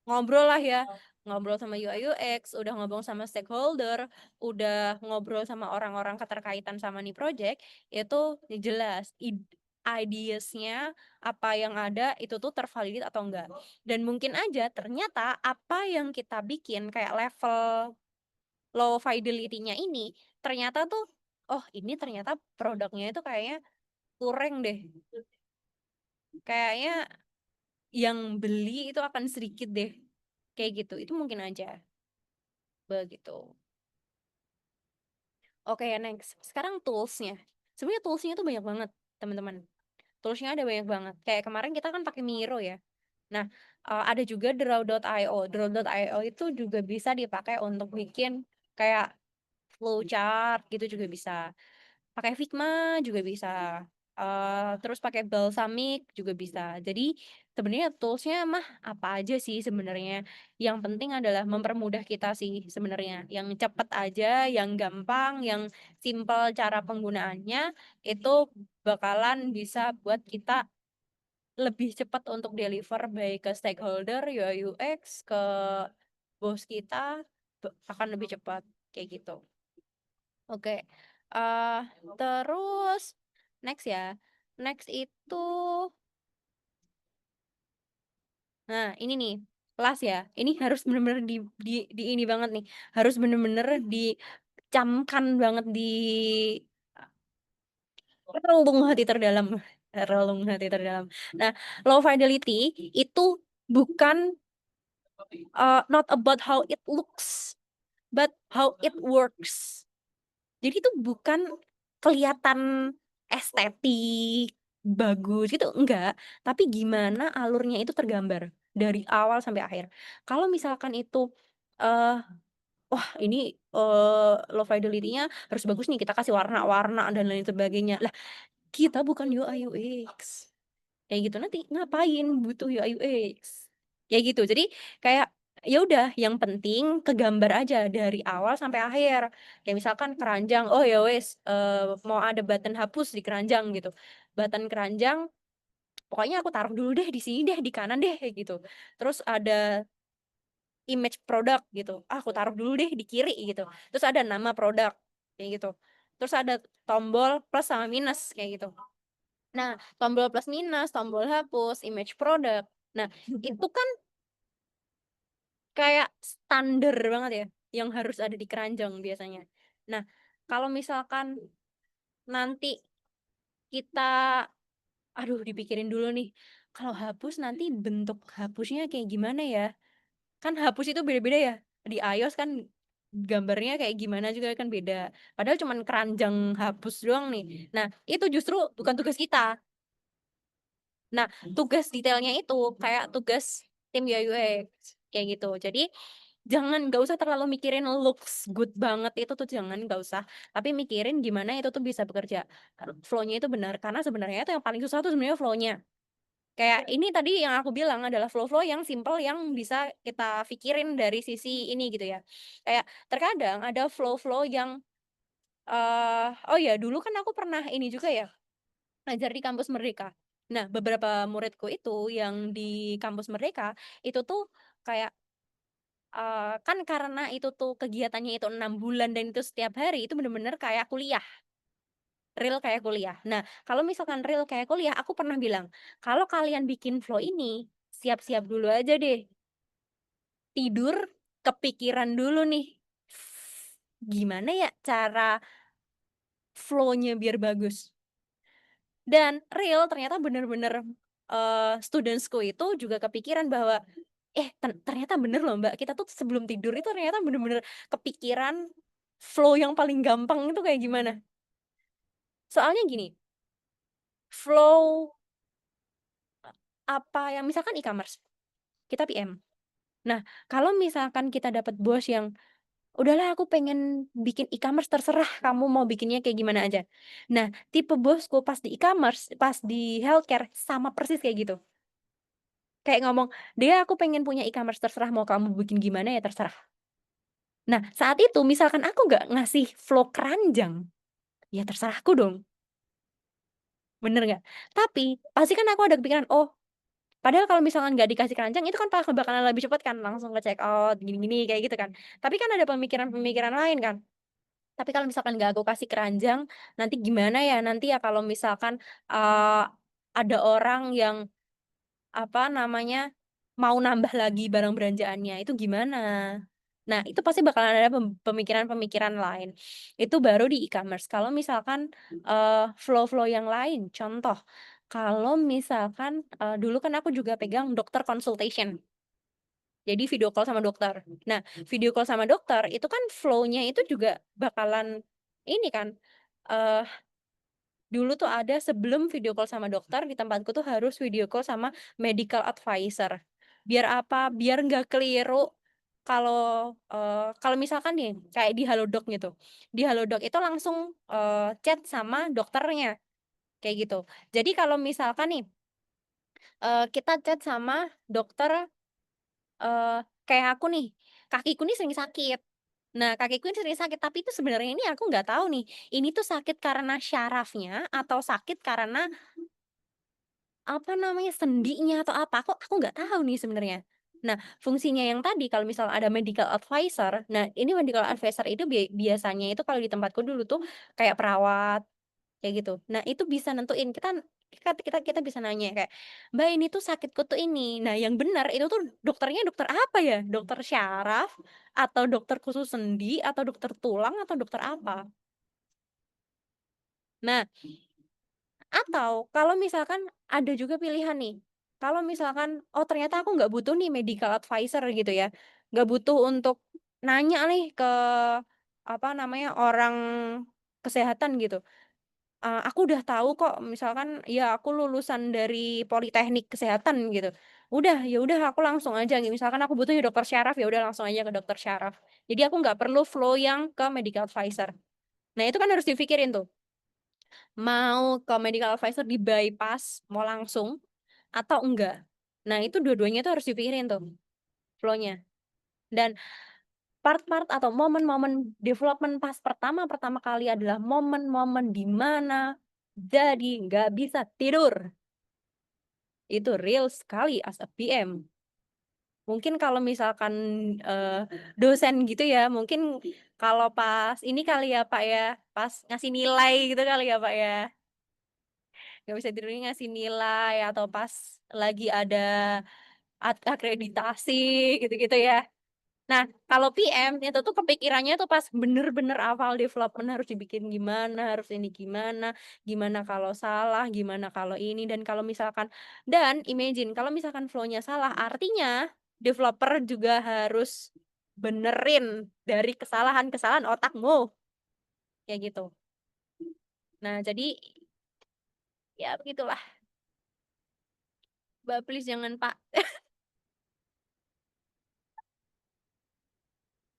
ngobrol lah ya, ngobrol sama UI UX, udah ngobrol sama stakeholder, udah ngobrol sama orang-orang keterkaitan sama nih project, itu jelas ideasnya apa yang ada itu tuh tervalidate atau enggak. Dan mungkin aja ternyata apa yang kita bikin kayak level low fidelity-nya ini ternyata tuh oh ini ternyata produknya itu kayaknya kurang deh. Kayaknya yang beli itu akan sedikit deh. Kayak gitu. Itu mungkin aja. Begitu. Oke, next. Sekarang tools-nya. Sebenarnya tools-nya tuh banyak banget, teman-teman. Tools-nya ada banyak banget. Kayak kemarin kita kan pakai Miro ya. Nah, ada juga Draw.io. Draw.io itu juga bisa dipakai untuk bikin kayak flowchart gitu juga bisa. Pakai Figma juga bisa. Terus pakai Balsamic juga bisa. Jadi sebenarnya toolsnya mah apa aja sih sebenarnya. Yang penting adalah mempermudah kita sih sebenarnya. Yang cepat aja, yang gampang, yang simple cara penggunaannya itu bakalan bisa buat kita lebih cepat untuk deliver baik ke stakeholder, UI UX, ke bos kita akan lebih cepat kayak gitu. Oke, terus next ya. Next itu, nah ini nih, kelas ya. Ini harus bener-bener di ini banget nih. Harus bener-bener dicamkan banget di relung hati terdalam. Relung hati terdalam. Nah, low fidelity itu bukan not about how it looks, but how it works. Jadi itu bukan kelihatan estetik, bagus gitu, enggak. Tapi gimana alurnya itu tergambar dari awal sampai akhir. Kalau misalkan itu, eh wah ini low fidelity-nya harus bagus nih, kita kasih warna-warna dan lain sebagainya. Lah, kita bukan UI UX. Kayak gitu, nanti ngapain butuh UI UX? Kayak gitu. Jadi kayak ya udah yang penting kegambar aja dari awal sampai akhir. Kayak misalkan keranjang, oh ya wes mau ada button hapus di keranjang gitu. Button keranjang pokoknya aku taruh dulu deh di sini deh, di kanan deh kayak gitu. Terus ada image produk gitu. Aku taruh dulu deh di kiri gitu. Terus ada nama produk kayak gitu. Terus ada tombol plus sama minus kayak gitu. Nah, tombol plus minus, tombol hapus, image produk. Nah, itu kan kayak standar banget ya yang harus ada di keranjang biasanya. Nah, kalau misalkan nanti kita aduh dipikirin dulu nih. Kalau hapus nanti bentuk hapusnya kayak gimana ya? Kan hapus itu beda-beda ya. Di iOS kan gambarnya kayak gimana juga kan beda. Padahal cuman keranjang hapus doang nih. Nah, itu justru bukan tugas kita. Nah, tugas detailnya itu kayak tugas tim UI UX kayak gitu. Jadi nggak usah terlalu mikirin looks good banget itu tuh nggak usah. Tapi mikirin gimana itu tuh bisa bekerja. Flow-nya itu benar karena sebenarnya itu yang paling susah tuh sebenarnya flow-nya. Kayak ini tadi yang aku bilang adalah flow-flow yang simple yang bisa kita pikirin dari sisi ini gitu ya. Kayak terkadang ada flow-flow yang oh ya dulu kan aku pernah ini juga ya ngajar di kampus Merdeka. Nah, beberapa muridku itu yang di kampus Merdeka itu tuh kayak kan karena itu tuh kegiatannya itu 6 bulan dan itu setiap hari itu bener-bener kayak kuliah, real kayak kuliah. Nah, kalau misalkan real kayak kuliah, aku pernah bilang kalau kalian bikin flow ini siap-siap dulu aja deh, tidur kepikiran dulu nih, gimana ya cara flow-nya biar bagus. Dan real ternyata bener-bener studentsku itu juga kepikiran bahwa ternyata bener loh Mbak, kita tuh sebelum tidur itu ternyata bener-bener kepikiran flow yang paling gampang itu kayak gimana. Soalnya gini, flow apa yang misalkan e-commerce, kita PM. Nah, kalau misalkan kita dapat bos yang udahlah aku pengen bikin e-commerce terserah kamu mau bikinnya kayak gimana aja. Nah, tipe bosku pas di e-commerce, pas di healthcare sama persis kayak gitu. Kayak ngomong, "Dea aku pengen punya e-commerce terserah mau kamu bikin gimana ya terserah." Nah, saat itu misalkan aku nggak ngasih flow keranjang, ya terserahku dong, bener nggak? Tapi pasti kan aku ada kepikiran, oh padahal kalau misalkan nggak dikasih keranjang itu kan bakalan lebih cepet kan, langsung ke check out, gini-gini kayak gitu kan. Tapi kan ada pemikiran-pemikiran lain kan. Tapi kalau misalkan nggak aku kasih keranjang, nanti gimana ya? Nanti ya kalau misalkan, ada orang yang, apa namanya, mau nambah lagi barang belanjaannya, itu gimana? Nah, itu pasti bakalan ada pemikiran-pemikiran lain. Itu baru di e-commerce. Kalau misalkan, flow-flow yang lain, contoh, kalau misalkan, dulu kan aku juga pegang dokter consultation. Jadi video call sama dokter. Nah, video call sama dokter itu kan flow-nya itu juga bakalan ini kan, eee, dulu tuh ada sebelum video call sama dokter di tempatku tuh harus video call sama medical advisor. Biar apa? Biar nggak keliru kalau, kalau misalkan nih kayak di Halodoc gitu. Di Halodoc itu langsung, chat sama dokternya, kayak gitu. Jadi kalau misalkan nih, kita chat sama dokter. Kayak aku nih, kakiku nih sering sakit. Nah, kakiku ini sering sakit, tapi itu sebenarnya ini aku nggak tahu nih, ini tuh sakit karena syarafnya atau sakit karena, apa namanya, sendinya atau apa, aku nggak tahu nih sebenarnya. Nah, fungsinya yang tadi kalau misal ada medical advisor, nah ini medical advisor itu biasanya itu kalau di tempatku dulu tuh kayak perawat. Kayak gitu. Nah, itu bisa nentuin kita kita bisa nanya kayak, "Mbak, ini tuh sakitku tuh ini." Nah, yang benar itu tuh dokternya dokter apa ya? Dokter syaraf atau dokter khusus sendi atau dokter tulang atau dokter apa? Nah, atau kalau misalkan ada juga pilihan nih, kalau misalkan, oh ternyata aku nggak butuh nih medical advisor gitu ya, nggak butuh untuk nanya nih ke, apa namanya, orang kesehatan gitu. Aku udah tahu kok misalkan ya aku lulusan dari politeknik kesehatan gitu. Udah, ya udah aku langsung aja misalkan aku butuh ya dokter syaraf, ya udah langsung aja ke dokter syaraf. Jadi aku nggak perlu flow yang ke medical advisor. Nah itu kan harus dipikirin tuh, mau ke medical advisor di-bypass, mau langsung atau enggak. Nah itu dua-duanya tuh harus dipikirin tuh flow-nya. Dan part-part atau momen-momen development pas pertama kali adalah momen-momen di mana jadi nggak bisa tidur. Itu real sekali as a PM. Mungkin kalau misalkan, dosen gitu ya, mungkin kalau pas ini kali ya, Pak, ya, pas ngasih nilai gitu kali ya, Pak, ya. Nggak bisa tidurnya ngasih nilai atau pas lagi ada akreditasi gitu-gitu ya. Nah, kalau PM itu tuh kepikirannya tuh pas bener-bener awal development harus dibikin gimana, harus ini gimana, gimana kalau salah, gimana kalau ini, dan kalau misalkan dan imagine kalau misalkan flow-nya salah, artinya developer juga harus benerin dari kesalahan-kesalahan otakmu, kayak gitu. Nah, jadi ya begitulah. Mbak, please jangan Pak.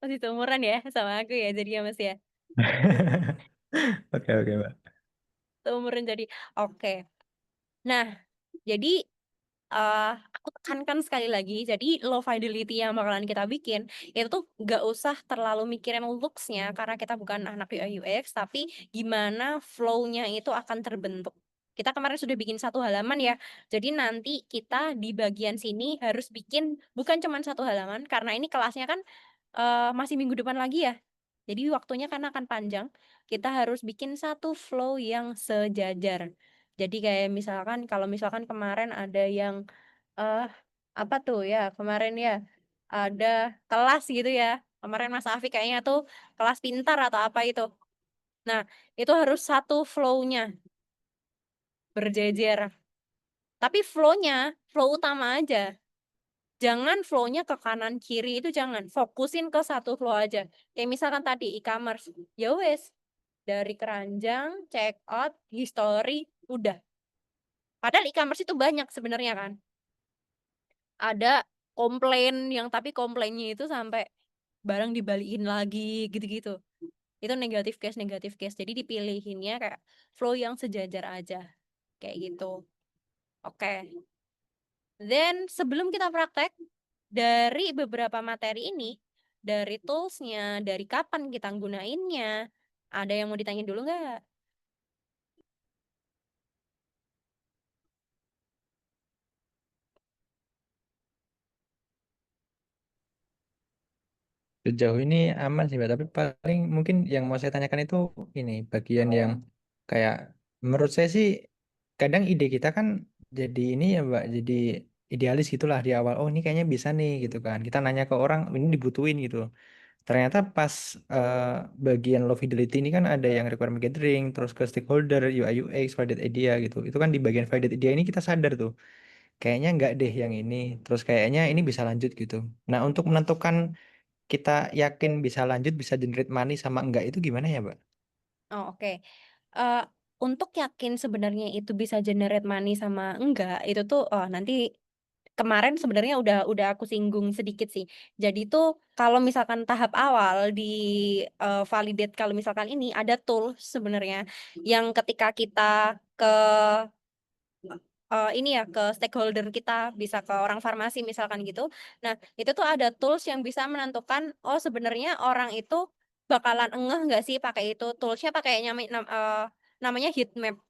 Masih seumuran ya sama aku ya, jadi ya Mas ya. Oke, oke, Mbak. Seumuran jadi. Oke. Nah, jadi aku tekankan sekali lagi, jadi low fidelity yang bakalan kita bikin, itu tuh nggak usah terlalu mikirin looks-nya karena kita bukan anak UI UX, tapi gimana flow-nya itu akan terbentuk. Kita kemarin sudah bikin satu halaman ya, jadi nanti kita di bagian sini harus bikin bukan cuma satu halaman, karena ini kelasnya kan masih minggu depan lagi ya. Jadi waktunya kan akan panjang, kita harus bikin satu flow yang sejajar. Jadi kayak misalkan kalau misalkan kemarin ada yang, apa tuh ya, kemarin ya, ada kelas gitu ya, kemarin Mas Afi kayaknya tuh kelas pintar atau apa itu. Nah, itu harus satu flow-nya, berjejer. Tapi flow-nya, flow utama aja. Jangan flow-nya ke kanan kiri itu jangan, fokusin ke satu flow aja. Kayak misalkan tadi e-commerce, ya wes, dari keranjang, check out, history, udah. Padahal e-commerce itu banyak sebenarnya kan. ada komplain yang tapi komplainnya itu sampai barang dibalikin lagi gitu-gitu. Itu negatif case. Jadi dipilihinnya kayak flow yang sejajar aja kayak gitu. Oke. Then sebelum kita praktek dari beberapa materi ini, dari tools-nya, dari kapan kita gunainnya, ada yang mau ditanya dulu nggak? Sejauh ini aman sih, Mbak. Tapi paling mungkin yang mau saya tanyakan itu ini bagian yang kayak menurut saya sih kadang ide kita kan jadi ini ya, Mbak, jadi idealis gitulah di awal. Oh, ini kayaknya bisa nih gitu kan. Kita nanya ke orang, ini dibutuhin gitu. Ternyata pas eh, bagian low fidelity ini kan ada yang requirement gathering, terus ke stakeholder, UI UX, validate idea gitu. Itu kan di bagian validate idea ini kita sadar tuh. Kayaknya nggak deh yang ini. Terus kayaknya ini bisa lanjut gitu. Nah, untuk menentukan kita yakin bisa lanjut, bisa generate money sama enggak itu gimana ya, Mbak? Oh, oke. Eh, untuk yakin sebenarnya itu bisa generate money sama enggak, itu tuh nanti kemarin sebenarnya udah aku singgung sedikit sih. Jadi tuh kalau misalkan tahap awal di validate, kalau misalkan ini ada tool sebenarnya yang ketika kita ke ini ya ke stakeholder kita, bisa ke orang farmasi misalkan gitu. Nah, itu tuh ada tools yang bisa menentukan oh sebenarnya orang itu bakalan engeh nggak sih pakai itu. Toolsnya pakai namanya heat map.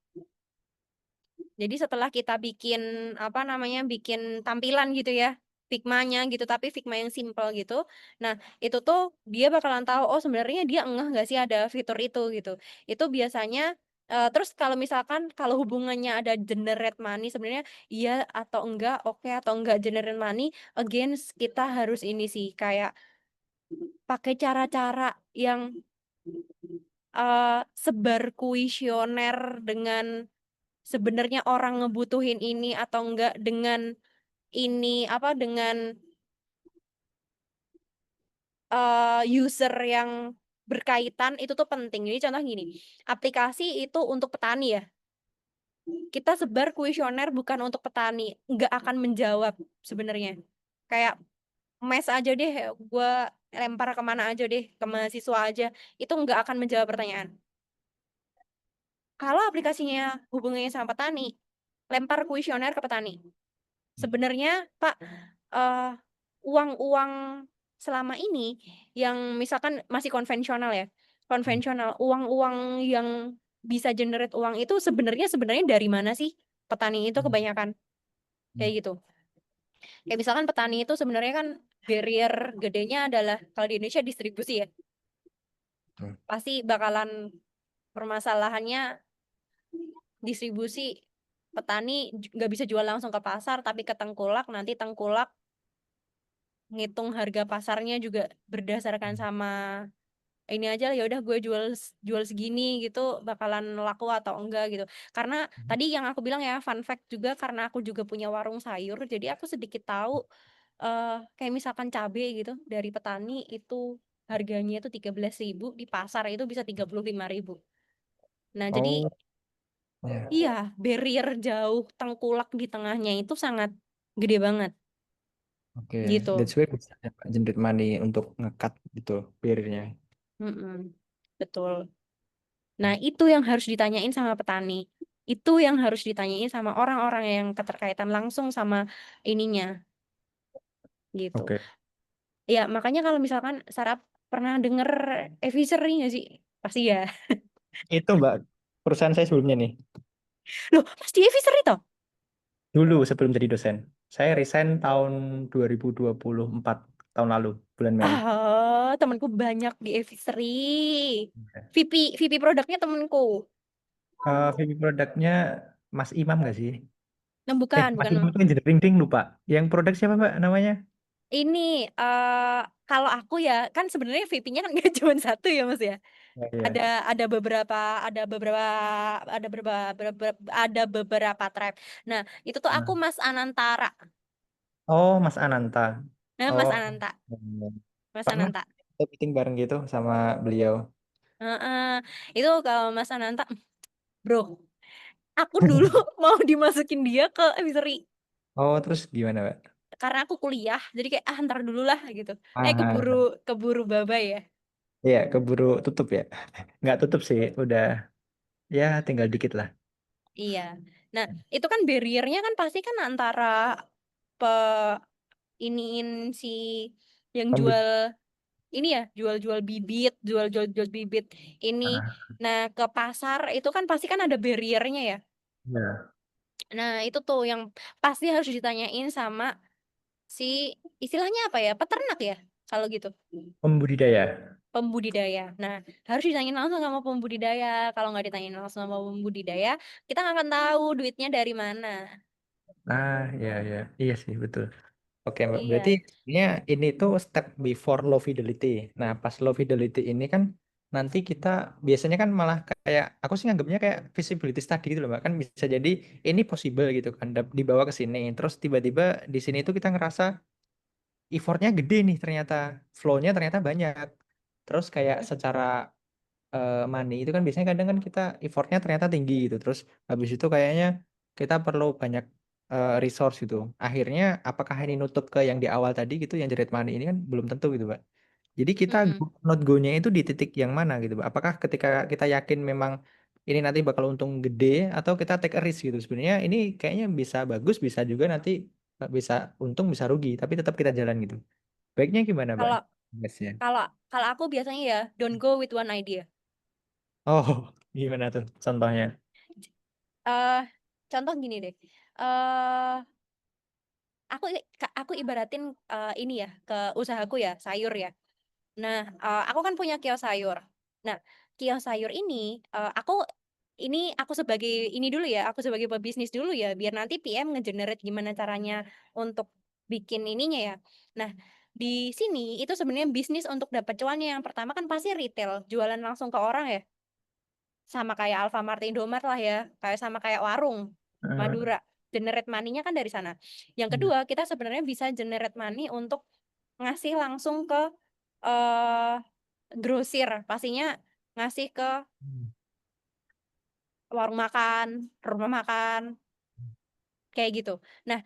Jadi setelah kita bikin apa namanya bikin tampilan gitu ya, Figma-nya gitu, tapi Figma yang simple gitu. Nah, itu tuh dia bakalan tahu oh sebenarnya dia engeh nggak sih ada fitur itu gitu. Itu biasanya terus kalau misalkan kalau hubungannya ada generate money sebenarnya iya atau enggak, oke atau enggak generate money, again kita harus ini sih kayak pakai cara-cara yang sebar kuesioner dengan sebenarnya orang ngebutuhin ini atau enggak dengan ini apa dengan user yang berkaitan itu tuh penting. Jadi contoh gini, aplikasi itu untuk petani ya. Kita sebar kuesioner bukan untuk petani, nggak akan menjawab sebenarnya. Kayak mes aja deh, gue lempar kemana aja deh, ke mahasiswa aja, itu nggak akan menjawab pertanyaan. Kalau aplikasinya hubungannya sama petani, lempar kuesioner ke petani. Sebenarnya Pak, eh, uang-uang selama ini yang misalkan masih konvensional ya, konvensional, uang-uang yang bisa generate uang itu sebenarnya dari mana sih? Petani itu kebanyakan kayak gitu. Kayak misalkan petani itu sebenarnya kan barrier gedenya adalah kalau di Indonesia distribusi ya. Pasti bakalan permasalahannya distribusi, petani nggak bisa jual langsung ke pasar tapi ke tengkulak, nanti tengkulak ngitung harga pasarnya juga berdasarkan sama ini aja ya udah gue jual segini gitu bakalan laku atau enggak gitu. Karena tadi yang aku bilang ya fun fact juga karena aku juga punya warung sayur jadi aku sedikit tahu kayak misalkan cabai gitu dari petani itu harganya itu 13.000, di pasar itu bisa 35.000. Nah, jadi Oh, ya. iya, barrier jauh tengkulak di tengahnya itu sangat gede banget Oke. gitu. That's why bisa ya, Pak, generate money untuk ngekat gitu barrier-nya. Mm-mm, betul. Nah, itu yang harus ditanyain sama petani. Itu yang harus ditanyain sama orang-orang yang keterkaitan langsung sama ininya gitu. Oke. Ya, makanya kalau misalkan Sarah pernah denger advisory nggak sih? Pasti ya. Itu Mbak, perusahaan saya sebelumnya nih. Loh, pasti advisory toh? Dulu sebelum jadi dosen. Saya resign tahun 2024, tahun lalu, bulan Mei. Temanku banyak di advisory. VP produknya temanku. VP produknya Mas Imam nggak sih? Nah, bukan, Mas bukan. Imam itu engineering ding lupa. Yang produk siapa Mbak namanya? Ini kalau aku ya kan sebenarnya VP-nya kan nggak cuma satu ya Mas ya. Ya, ya. Ada beberapa ada beberapa ada beberapa ada beberapa tribe. Nah, itu tuh aku Nah. Mas Anantara. Oh, Mas Ananta. Nah, Mas Oh, Ananta. Mas pernah Ananta. kita meeting bareng gitu sama beliau. Heeh. Itu kalau Mas Ananta, bro, aku dulu mau dimasukin dia ke advisory. Oh, terus gimana, Mbak? karena aku kuliah jadi kayak ntar dulu lah gitu. Ah, Keburu baba ya. ya keburu tutup ya. Nggak tutup sih, udah ya tinggal dikit lah. Iya. Nah, itu kan barriernya kan pasti kan antara pe iniin si yang Pembeli. jual ini ya, jual-jual bibit, jual bibit ini. Ah, Nah, ke pasar itu kan pasti kan ada barriernya ya. ya. Nah, itu tuh yang pasti harus ditanyain sama si istilahnya apa ya? Peternak ya, kalau gitu. Pembudidaya. Pembudidaya. Nah, harus ditanyain langsung sama pembudidaya. Kalau nggak ditanyain langsung sama pembudidaya, kita nggak akan tahu duitnya dari mana. Ah, ya, ya. Iya sih, betul. Oke, Mbak. Berarti Iya. ini tuh step before low fidelity. Nah, pas low fidelity ini kan nanti kita biasanya kan malah kayak aku sih nganggapnya kayak feasibility study gitu loh, Mbak. Kan bisa jadi ini possible gitu kan dibawa ke sini. Terus tiba-tiba di sini tuh kita ngerasa effortnya gede nih ternyata, flow-nya ternyata banyak. Terus kayak secara money itu kan biasanya kadang kan kita effortnya ternyata tinggi gitu. Terus habis itu kayaknya kita perlu banyak resource gitu. Akhirnya apakah ini nutup ke yang di awal tadi gitu yang generate money ini kan belum tentu gitu, Pak. Jadi kita Mm-mm. not go-nya itu di titik yang mana gitu, Pak? Apakah ketika kita yakin memang ini nanti bakal untung gede atau kita take a risk gitu. Sebenarnya ini kayaknya bisa bagus, bisa juga nanti bisa untung, bisa rugi, tapi tetap kita jalan gitu. Baiknya gimana, Pak? Kalau Yes, kalau kalau aku biasanya ya don't go with one idea. Oh, gimana tuh contohnya? eh Contoh gini deh. eh aku ibaratin ini ya ke usahaku ya, sayur ya. Nah, aku kan punya kios sayur. Nah, kios sayur ini aku sebagai ini dulu ya, aku sebagai pebisnis dulu ya, biar nanti PM ngegenerate gimana caranya untuk bikin ininya ya. Nah, di sini itu sebenarnya bisnis untuk dapat cuannya yang pertama kan pasti retail, jualan langsung ke orang ya. Sama kayak Alfamart, Indomart lah ya, kayak sama kayak warung Eh, Madura. Generate money-nya kan dari sana. Yang kedua, kita sebenarnya bisa generate money untuk ngasih langsung ke eh grosir, pastinya ngasih ke warung makan, rumah makan, kayak gitu. Nah,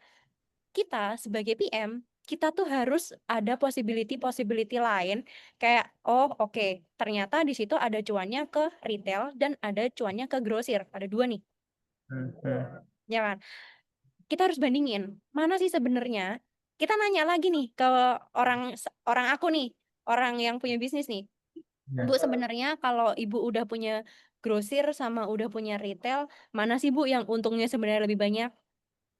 kita sebagai PM, kita tuh harus ada possibility lain kayak oh oke, ternyata di situ ada cuannya ke retail dan ada cuannya ke grosir. Ada dua nih, ya kan? Kita harus bandingin mana sih sebenarnya. Kita nanya lagi nih ke orang orang aku nih, orang yang punya bisnis nih. Bu, Ya. sebenarnya kalau Ibu udah punya grosir sama udah punya retail, mana sih Bu yang untungnya sebenarnya lebih banyak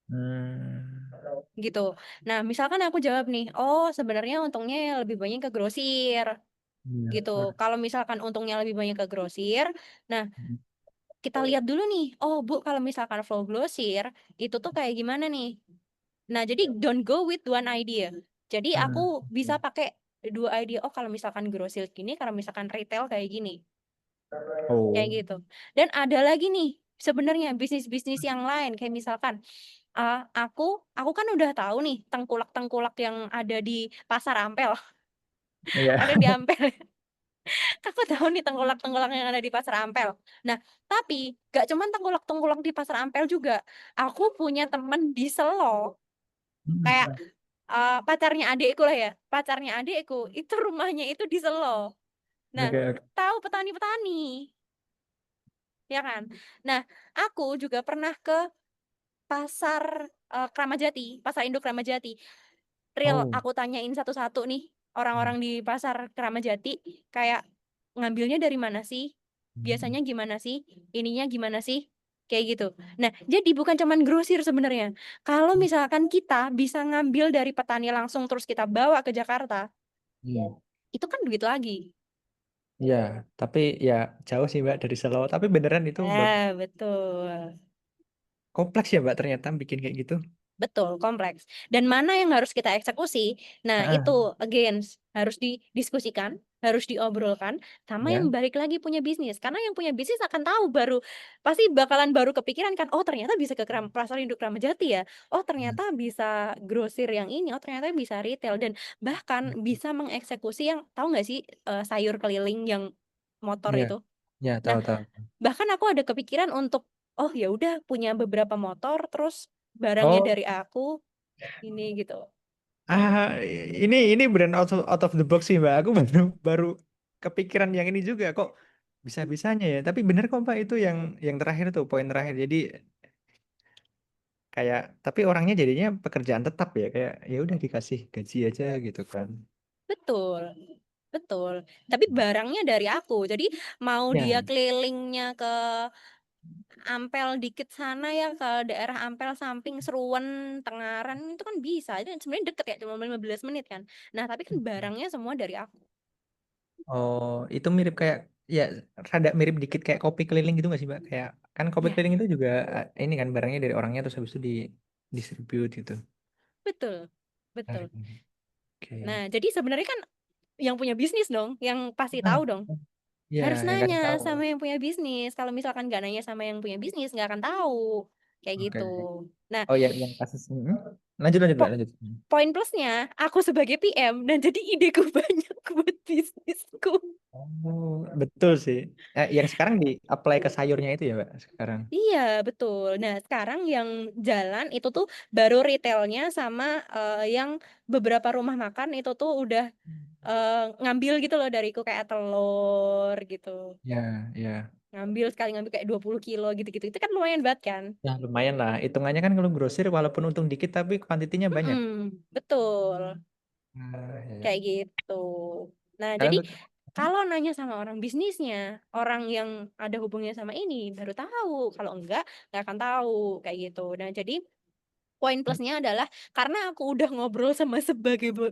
Hmm. gitu. Nah, misalkan aku jawab nih, oh sebenarnya untungnya lebih banyak ke grosir Iya. gitu. Kalau misalkan untungnya lebih banyak ke grosir, nah kita lihat dulu nih, oh Bu kalau misalkan flow grosir itu tuh kayak gimana nih? Nah, jadi don't go with one idea. Jadi aku Hmm. bisa pakai dua idea. Oh, kalau misalkan grosir gini, kalau misalkan retail kayak gini. Kayak Oh. gitu. Dan ada lagi nih sebenarnya bisnis-bisnis yang lain kayak misalkan aku kan udah tahu nih tengkulak-tengkulak yang ada di Pasar Ampel. Iya. Ada di Ampel. Aku tahu nih tengkulak-tengkulak yang ada di Pasar Ampel. Nah, tapi gak cuman tengkulak-tengkulak di Pasar Ampel juga. Aku punya temen di Selo kayak Hmm. pacarnya adikku lah ya. Pacarnya adikku itu rumahnya itu di Selo. Nah, Oke, oke. tahu petani-petani, ya kan? Nah, aku juga pernah ke pasar Kramat Jati, pasar induk Kramat Jati. Real, Oh. aku tanyain satu-satu nih orang-orang di pasar Kramat Jati, kayak ngambilnya dari mana sih? Hmm. Biasanya gimana sih? Ininya gimana sih? Kayak gitu. Nah, jadi bukan cuman grosir sebenarnya. Kalau misalkan kita bisa ngambil dari petani langsung terus kita bawa ke Jakarta, Iya. itu kan duit lagi. Iya, tapi ya jauh sih Mbak dari Solo. Tapi beneran itu Betul. kompleks ya Mbak ternyata bikin kayak gitu. Betul, kompleks. Dan mana yang harus kita eksekusi? Nah, Ah, itu again harus didiskusikan, harus diobrolkan sama yang ya. balik lagi punya bisnis. Karena yang punya bisnis akan tahu pasti bakalan baru kepikiran kan, oh ternyata bisa ke pasar induk Kramat Jati ya. Oh ternyata bisa grosir yang ini, oh ternyata bisa retail dan bahkan bisa mengeksekusi yang tahu nggak sih sayur keliling yang motor Iya. itu. Ya, Nah, tahu-tahu. bahkan aku ada kepikiran untuk ya udah punya beberapa motor terus barangnya Oh, dari aku ini gitu. Ini brand out of the box sih Mbak. Aku baru baru kepikiran yang ini juga kok bisa-bisanya ya. Tapi bener kok Mbak itu yang terakhir tuh poin terakhir. Jadi kayak tapi orangnya jadinya pekerjaan tetap ya kayak ya udah dikasih gaji aja gitu kan. Betul, betul. Tapi barangnya dari aku. Jadi mau dia Ya, kelilingnya ke Ampel dikit sana ya, ke daerah Ampel samping Seruan, Tengaran itu kan bisa. Itu kan sebenarnya deket ya, cuma 15 menit kan. Nah, tapi kan barangnya semua dari aku. oh itu mirip kayak ya rada mirip dikit kayak kopi keliling gitu nggak sih Mbak? Kayak kan kopi Ya, keliling itu juga ini kan barangnya dari orangnya terus habis itu di distribute gitu. betul. Betul. Menarik, menarik. Nah, Oke. jadi sebenarnya kan yang punya bisnis dong, yang pasti Ah, tahu dong. ya Harus yang nanya kasih tahu. sama yang punya bisnis. Kalau misalkan nggak nanya sama yang punya bisnis, nggak akan tahu. Kayak Oke. gitu. Nah, Oh yang kasus lanjut lanjut Mbak po- lanjut. poin plusnya, aku sebagai PM dan jadi ideku banyak buat bisnisku. Oh, betul sih. Yang sekarang di apply ke sayurnya itu ya, Mbak, sekarang. Iya, betul. Nah, sekarang yang jalan itu tuh baru retailnya sama yang beberapa rumah makan itu tuh udah ngambil gitu loh dariku kayak telur gitu. Ya, ya. Ngambil sekali ngambil kayak 20 kilo gitu-gitu. Itu kan lumayan banget kan? Ya, lumayan lah. Hitungannya kan kalau grosir walaupun untung dikit tapi kuantitinya banyak. Betul. Ya, ya. Kayak gitu. Nah, Kalau jadi untuk kalau nanya sama orang bisnisnya, orang yang ada hubungannya sama ini baru tahu. Kalau enggak, nggak akan tahu kayak gitu. Nah, jadi poin plusnya adalah karena aku udah ngobrol sama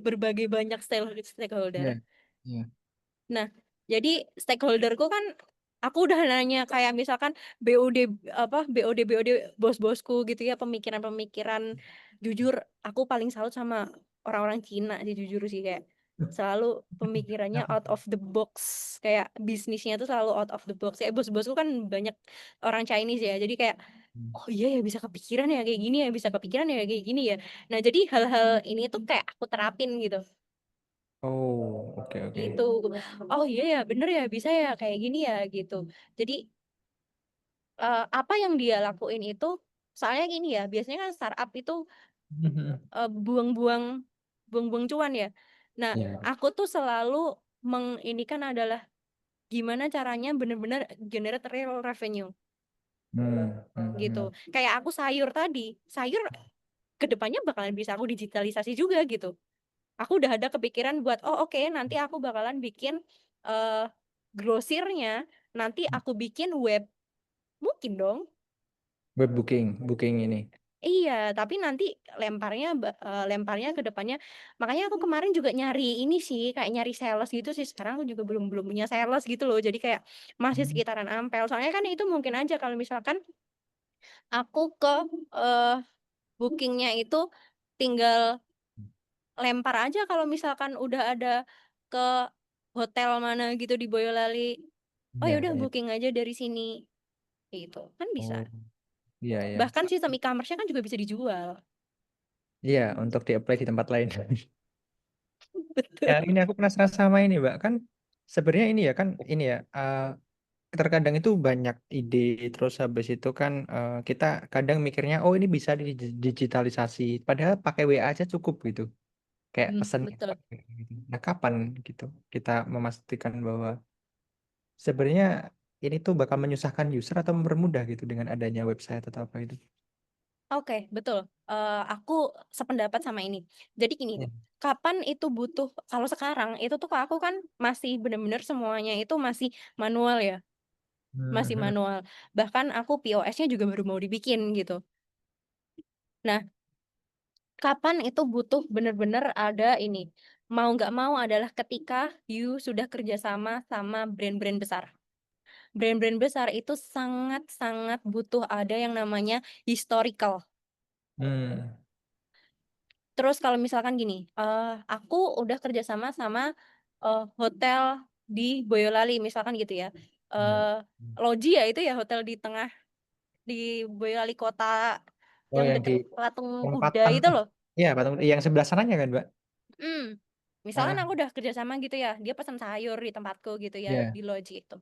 berbagai banyak stakeholder. ya, ya. Nah, jadi stakeholderku kan aku udah nanya kayak misalkan BOD BOD bos-bosku gitu ya, pemikiran-pemikiran. Jujur aku paling salut sama orang-orang Cina sih, jujur sih, kayak selalu pemikirannya Kenapa? out of the box, kayak bisnisnya tuh selalu out of the box. Kayak bos-bosku kan banyak orang Chinese ya. Jadi kayak oh iya ya, bisa kepikiran ya kayak gini ya, bisa kepikiran ya kayak gini ya. Nah, jadi hal-hal ini tuh kayak aku terapin gitu. Oh, oke oke. Gitu. Oh iya ya, bener ya, bisa ya kayak gini ya gitu. Jadi apa yang dia lakuin itu, soalnya gini ya, biasanya kan startup itu buang-buang buang-buang cuan ya. Nah, Ya. aku tuh selalu menginikan adalah gimana caranya bener-bener generate real revenue gitu. Hmm. Kayak aku sayur tadi, sayur kedepannya bakalan bisa aku digitalisasi juga gitu. Aku udah ada kepikiran buat oh oke, nanti aku bakalan bikin eh grosirnya, nanti aku bikin web, mungkin dong. Web booking, booking ini. Iya, tapi nanti lemparnya ke depannya. Makanya aku kemarin juga nyari ini sih, kayak nyari sales gitu sih. Sekarang aku juga belum belum punya sales gitu loh. Jadi kayak masih Hmm. sekitaran Ampel. Soalnya kan itu mungkin aja kalau misalkan aku ke eh bookingnya itu tinggal lempar aja kalau misalkan udah ada ke hotel mana gitu di Boyolali. Oh ya Ya, udah ya. booking aja dari sini. Gitu. Kan bisa. Oh, iya ya. Bahkan sistem e-commerce-nya kan juga bisa dijual. Iya, untuk di-apply di tempat lain. Ya, Betul. ini aku penasaran sama ini, Mbak. Kan sebenarnya ini ya kan ini ya terkadang itu banyak ide terus habis itu kan kita kadang mikirnya oh ini bisa digitalisasi padahal pakai WA aja cukup gitu kayak pesan Betul. gitu. Nah kapan gitu kita memastikan bahwa sebenarnya ini tuh bakal menyusahkan user atau mempermudah gitu dengan adanya website atau apa itu. Oke, betul. Aku sependapat sama ini. Jadi gini, Ya. kapan itu butuh, kalau sekarang itu tuh aku kan masih bener-bener semuanya itu masih manual ya, masih Mhm. manual. Bahkan aku POS-nya juga baru mau dibikin gitu. Nah, kapan itu butuh bener-bener ada ini? Mau nggak mau adalah ketika you sudah kerjasama sama brand-brand besar. Brand-brand besar itu sangat-sangat butuh ada yang namanya historical. Hmm. Terus kalau misalkan gini, aku udah kerjasama sama hotel di Boyolali misalkan gitu ya. Ya. Eh Loji ya itu ya, hotel di tengah di Boyolali kota Oh yang yang di deket patung yang kuda Patang itu loh. ya patung yang sebelah sananya kan Mbak. Hmm. Misalkan Ah aku udah kerjasama gitu ya, dia pesan sayur di tempatku gitu ya, ya. di Loji itu.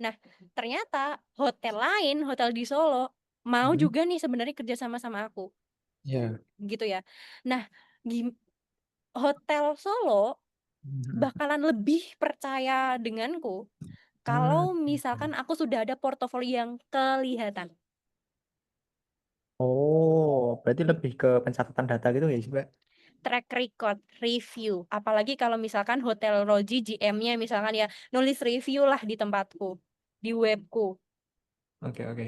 Nah, ternyata hotel lain, hotel di Solo, mau Mhm. juga nih sebenarnya kerjasama sama aku Ya. gitu ya. Nah, hotel Solo Mhm. bakalan lebih percaya denganku kalau misalkan aku sudah ada portofolio yang kelihatan. Oh, berarti lebih ke pencatatan data gitu ya sih, Mbak? Track record, review. Apalagi kalau misalkan Hotel Roji GM-nya misalkan ya nulis review lah di tempatku, di webku. Oke, oke.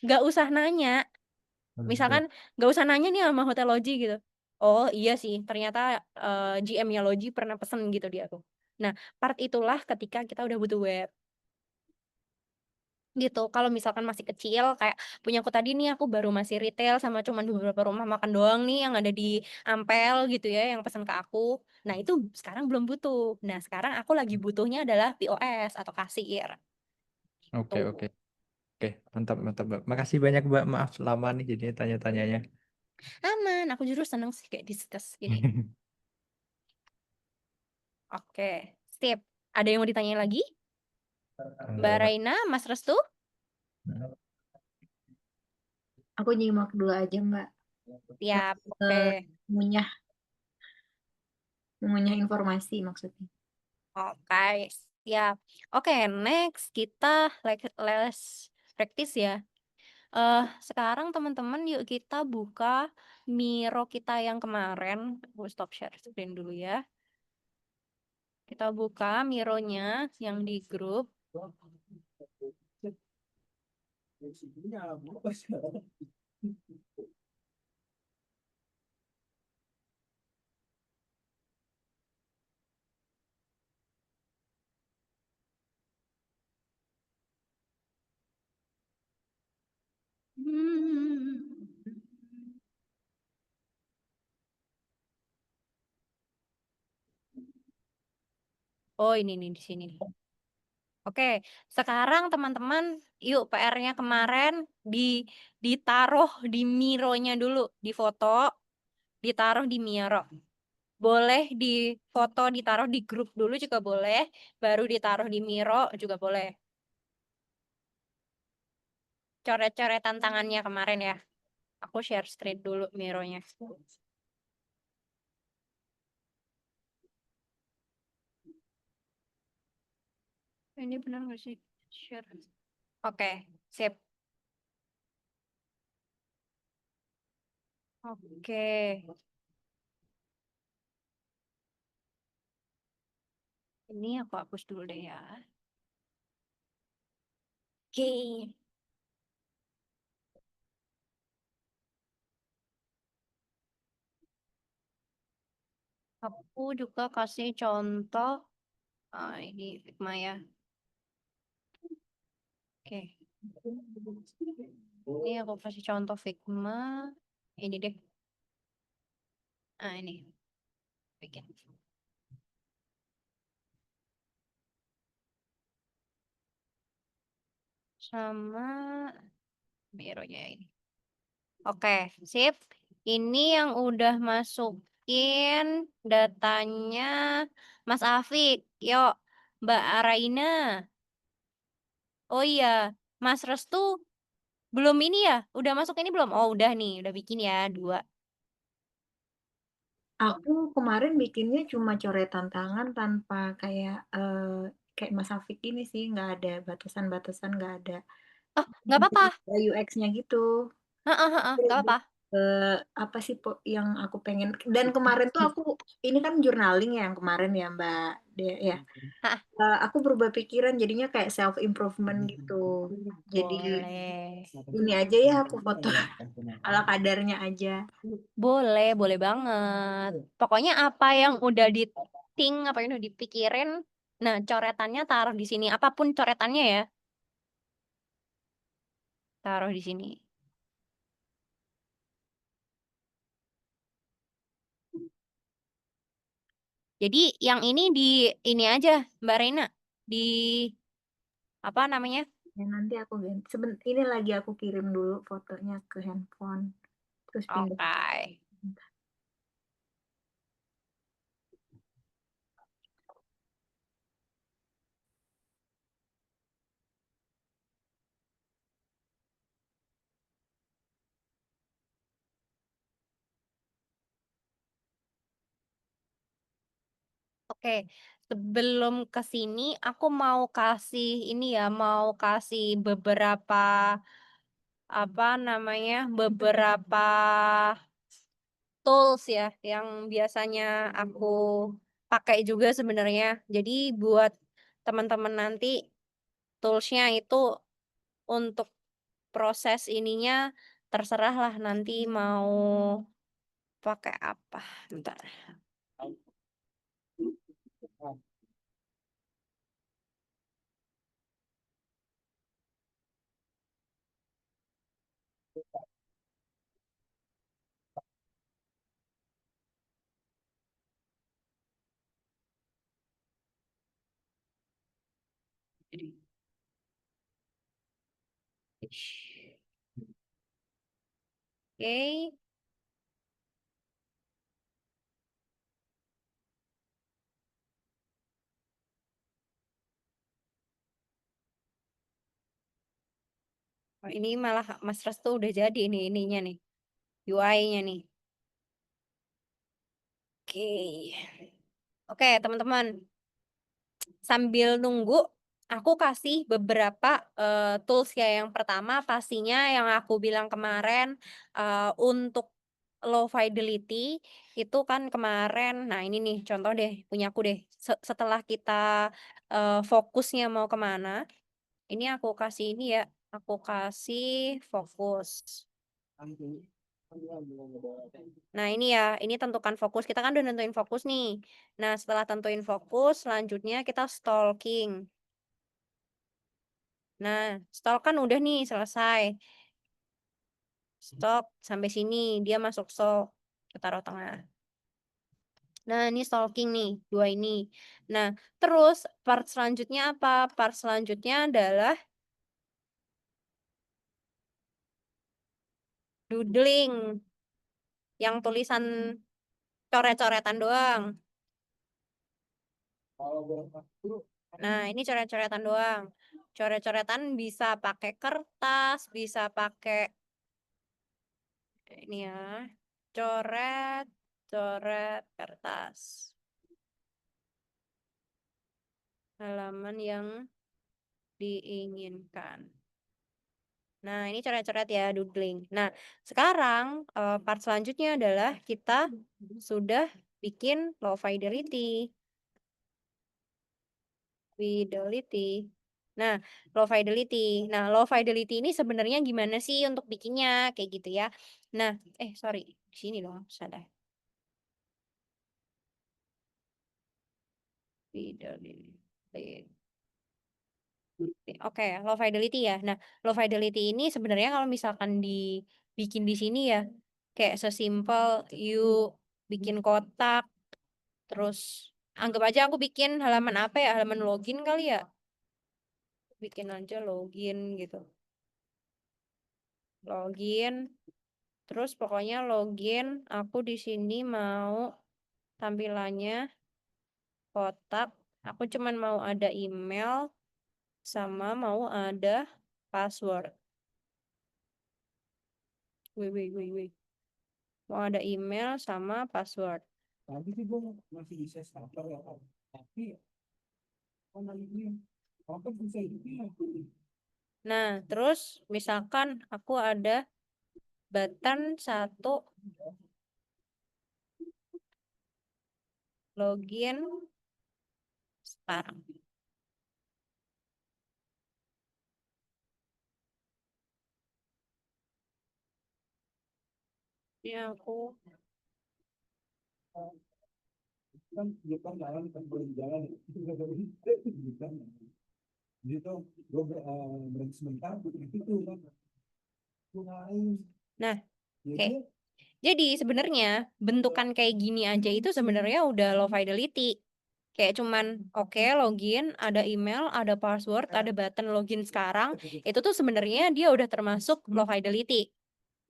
Nggak usah nanya. Misalkan nggak usah nanya nih sama Hotel Loji gitu. Oh iya sih, ternyata GM-nya Loji pernah pesen gitu di aku. Nah, part itulah ketika kita udah butuh web. Gitu. Kalau misalkan masih kecil, kayak punya aku tadi nih, aku baru masih retail sama cuman beberapa rumah makan doang nih yang ada di Ampel gitu ya, yang pesan ke aku. Nah, itu sekarang belum butuh. Nah, sekarang aku lagi butuhnya adalah POS atau kasir. Oke, Tuh. oke. Oke, mantap, mantap, Mbak. Makasih banyak, Mbak. Maaf lama nih jadi tanya-tanyanya. Aman, aku justru seneng sih kayak discuss gini. Oke, sip. Ada yang mau ditanya lagi? Mbak Enggak, Raina, Mas Restu? Mbak. Aku nyimak dulu aja Mbak. Siap, oke. Eh, Mengunyah mengunyah informasi maksudnya. Oke, siap. Oke, next kita les practice ya. Sekarang teman-teman yuk kita buka Miro kita yang kemarin. Aku stop share screen dulu ya. Kita buka Mironya yang di grup. Oh, ini nih di sini nih. Oke, sekarang teman-teman, yuk PR-nya kemarin ditaruh di Mironya dulu, di foto, ditaruh di Miro. Boleh di foto ditaruh di grup dulu juga boleh, baru ditaruh di Miro juga boleh. Coret-coretan tangannya kemarin ya. Aku share screen dulu Mironya. Ini benar nggak sih? Share. Oke, sip. Oke. Ini aku hapus dulu deh ya. Oke. Aku juga kasih contoh. Ini Figma ya. Oke. Ini aku kasih contoh Figma. Ini deh. Ini. Bikin. Sama Mironya ini. Oke, sip. Ini yang udah masukin datanya Mas Afik. Yuk, Mbak Araina. Oh iya, Mas Restu belum ini ya? Udah masuk ini belum? Oh udah nih, udah bikin ya 2. Aku kemarin bikinnya cuma coretan tangan tanpa kayak Mas Afik ini sih, nggak ada batasan-batasan, nggak ada Oh, nggak apa-apa. UX-nya gitu. Heeh, heeh, nggak apa-apa. Apa sih yang aku pengen, dan kemarin tuh aku ini kan journaling ya yang kemarin ya Mbak ya. Hah, Aku berubah pikiran jadinya kayak self improvement gitu. Jadi boleh. ini aja ya aku foto ala kadarnya aja. Boleh banget. Pokoknya apa yang udah apa yang udah dipikirin, nah coretannya taruh di sini. Apapun coretannya ya, taruh di sini. Jadi yang ini aja, Mbak Reina, di apa namanya? Ya, nanti aku ganti. Ini lagi aku kirim dulu fotonya ke handphone. Terus pindah. Oke. Oke, sebelum ke sini aku mau kasih ini ya, mau kasih beberapa apa namanya, beberapa tools ya yang biasanya aku pakai juga sebenarnya. Jadi buat teman-teman nanti toolsnya itu untuk proses ininya terserah lah nanti mau pakai apa. Bentar. Oke. Oh, ini malah Mas Restu udah jadi ininya nih. UI-nya nih. Oke. Oke, teman-teman. Sambil nunggu, aku kasih beberapa tools ya. Yang pertama pastinya yang aku bilang kemarin untuk low fidelity itu kan kemarin. Nah ini nih contoh deh punyaku deh. Setelah kita fokusnya mau kemana, ini aku kasih ini ya. Aku kasih fokus. Nah ini ya, ini tentukan fokus. Kita kan udah nentuin fokus nih. Nah setelah tentuin fokus, selanjutnya kita stalking. Nah, stalk kan udah nih selesai. Stalk sampai sini, dia masuk stalk. Kita taruh tengah. Nah, ini stalking nih, dua ini. Nah, terus part selanjutnya apa? Part selanjutnya adalah doodling. Yang tulisan coret-coretan doang. Nah, ini coret-coretan doang. Coret-coretan bisa pakai kertas, bisa pakai ini ya. Coret, coret kertas. Halaman yang diinginkan. Nah, ini coret-coret ya, doodling. Nah, sekarang part selanjutnya adalah kita sudah bikin low fidelity. Nah, low fidelity. Nah, low fidelity ini sebenarnya gimana sih untuk bikinnya? Kayak gitu ya. Nah, sorry. Di sini dong, salah. Fidelity. Oke, low fidelity ya. Nah, low fidelity ini sebenarnya kalau misalkan dibikin di sini ya, kayak sesimpel you bikin kotak, terus anggap aja aku bikin halaman apa ya, halaman login kali ya. Bikin aja login gitu. Login, terus pokoknya login, aku di sini mau tampilannya kotak. Aku cuman mau ada email sama mau ada password. Wih. Mau ada email sama password. Tadi sih gue masih bisa starter ya kan. Tapi apa bisa itu? Nah, terus misalkan aku ada button satu login sekarang. Ini aku Kan dia kan jalan kan boleh jalan itu nggak boleh kan. Jadi tuh gue berhenti sebentar itu tuh kan. Nah, oke. Jadi sebenarnya bentukan kayak gini aja itu sebenarnya udah low fidelity. Kayak cuman oke, login, ada email, ada password, ada button login sekarang. Itu tuh sebenarnya dia udah termasuk low fidelity.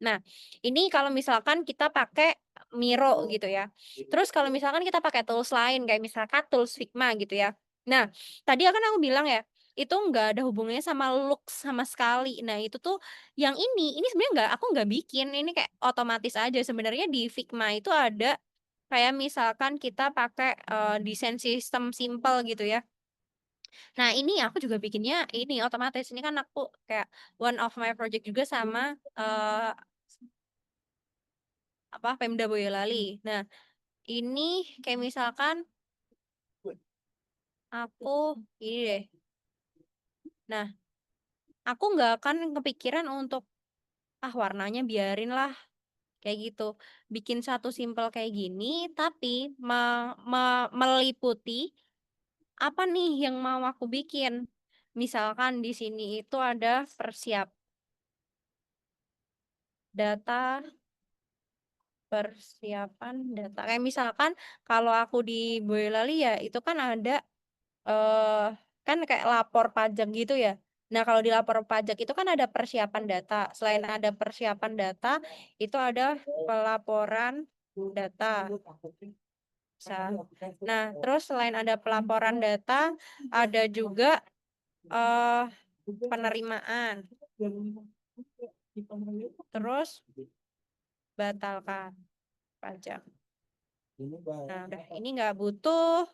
Nah, ini kalau misalkan kita pakai Miro gitu ya. Terus kalau misalkan kita pakai tools lain kayak misalkan tools Figma gitu ya. Nah, tadi kan aku bilang ya, itu nggak ada hubungannya sama look sama sekali. Nah, itu tuh yang ini sebenarnya aku nggak bikin. Ini kayak otomatis aja. Sebenarnya di Figma itu ada Kayak misalkan kita pakai desain sistem simple gitu ya. Nah, ini aku juga bikinnya ini otomatis. Ini kan aku kayak one of my project juga sama apa Pemda Boyolali. Nah, ini kayak misalkan aku ini deh. Nah, aku nggak akan kepikiran untuk warnanya biarin lah kayak gitu. Bikin satu simple kayak gini, tapi meliputi apa nih yang mau aku bikin. Misalkan di sini itu ada data persiapan data. Kayak misalkan kalau aku di Boyolali ya itu kan ada eh kan kayak lapor pajak gitu ya. Nah, kalau di lapor pajak itu kan ada persiapan data. Selain ada persiapan data, itu ada pelaporan data. Nah, terus selain ada pelaporan data, ada juga eh penerimaan. Terus batalkan pajak. Nah, udah ini nggak butuh,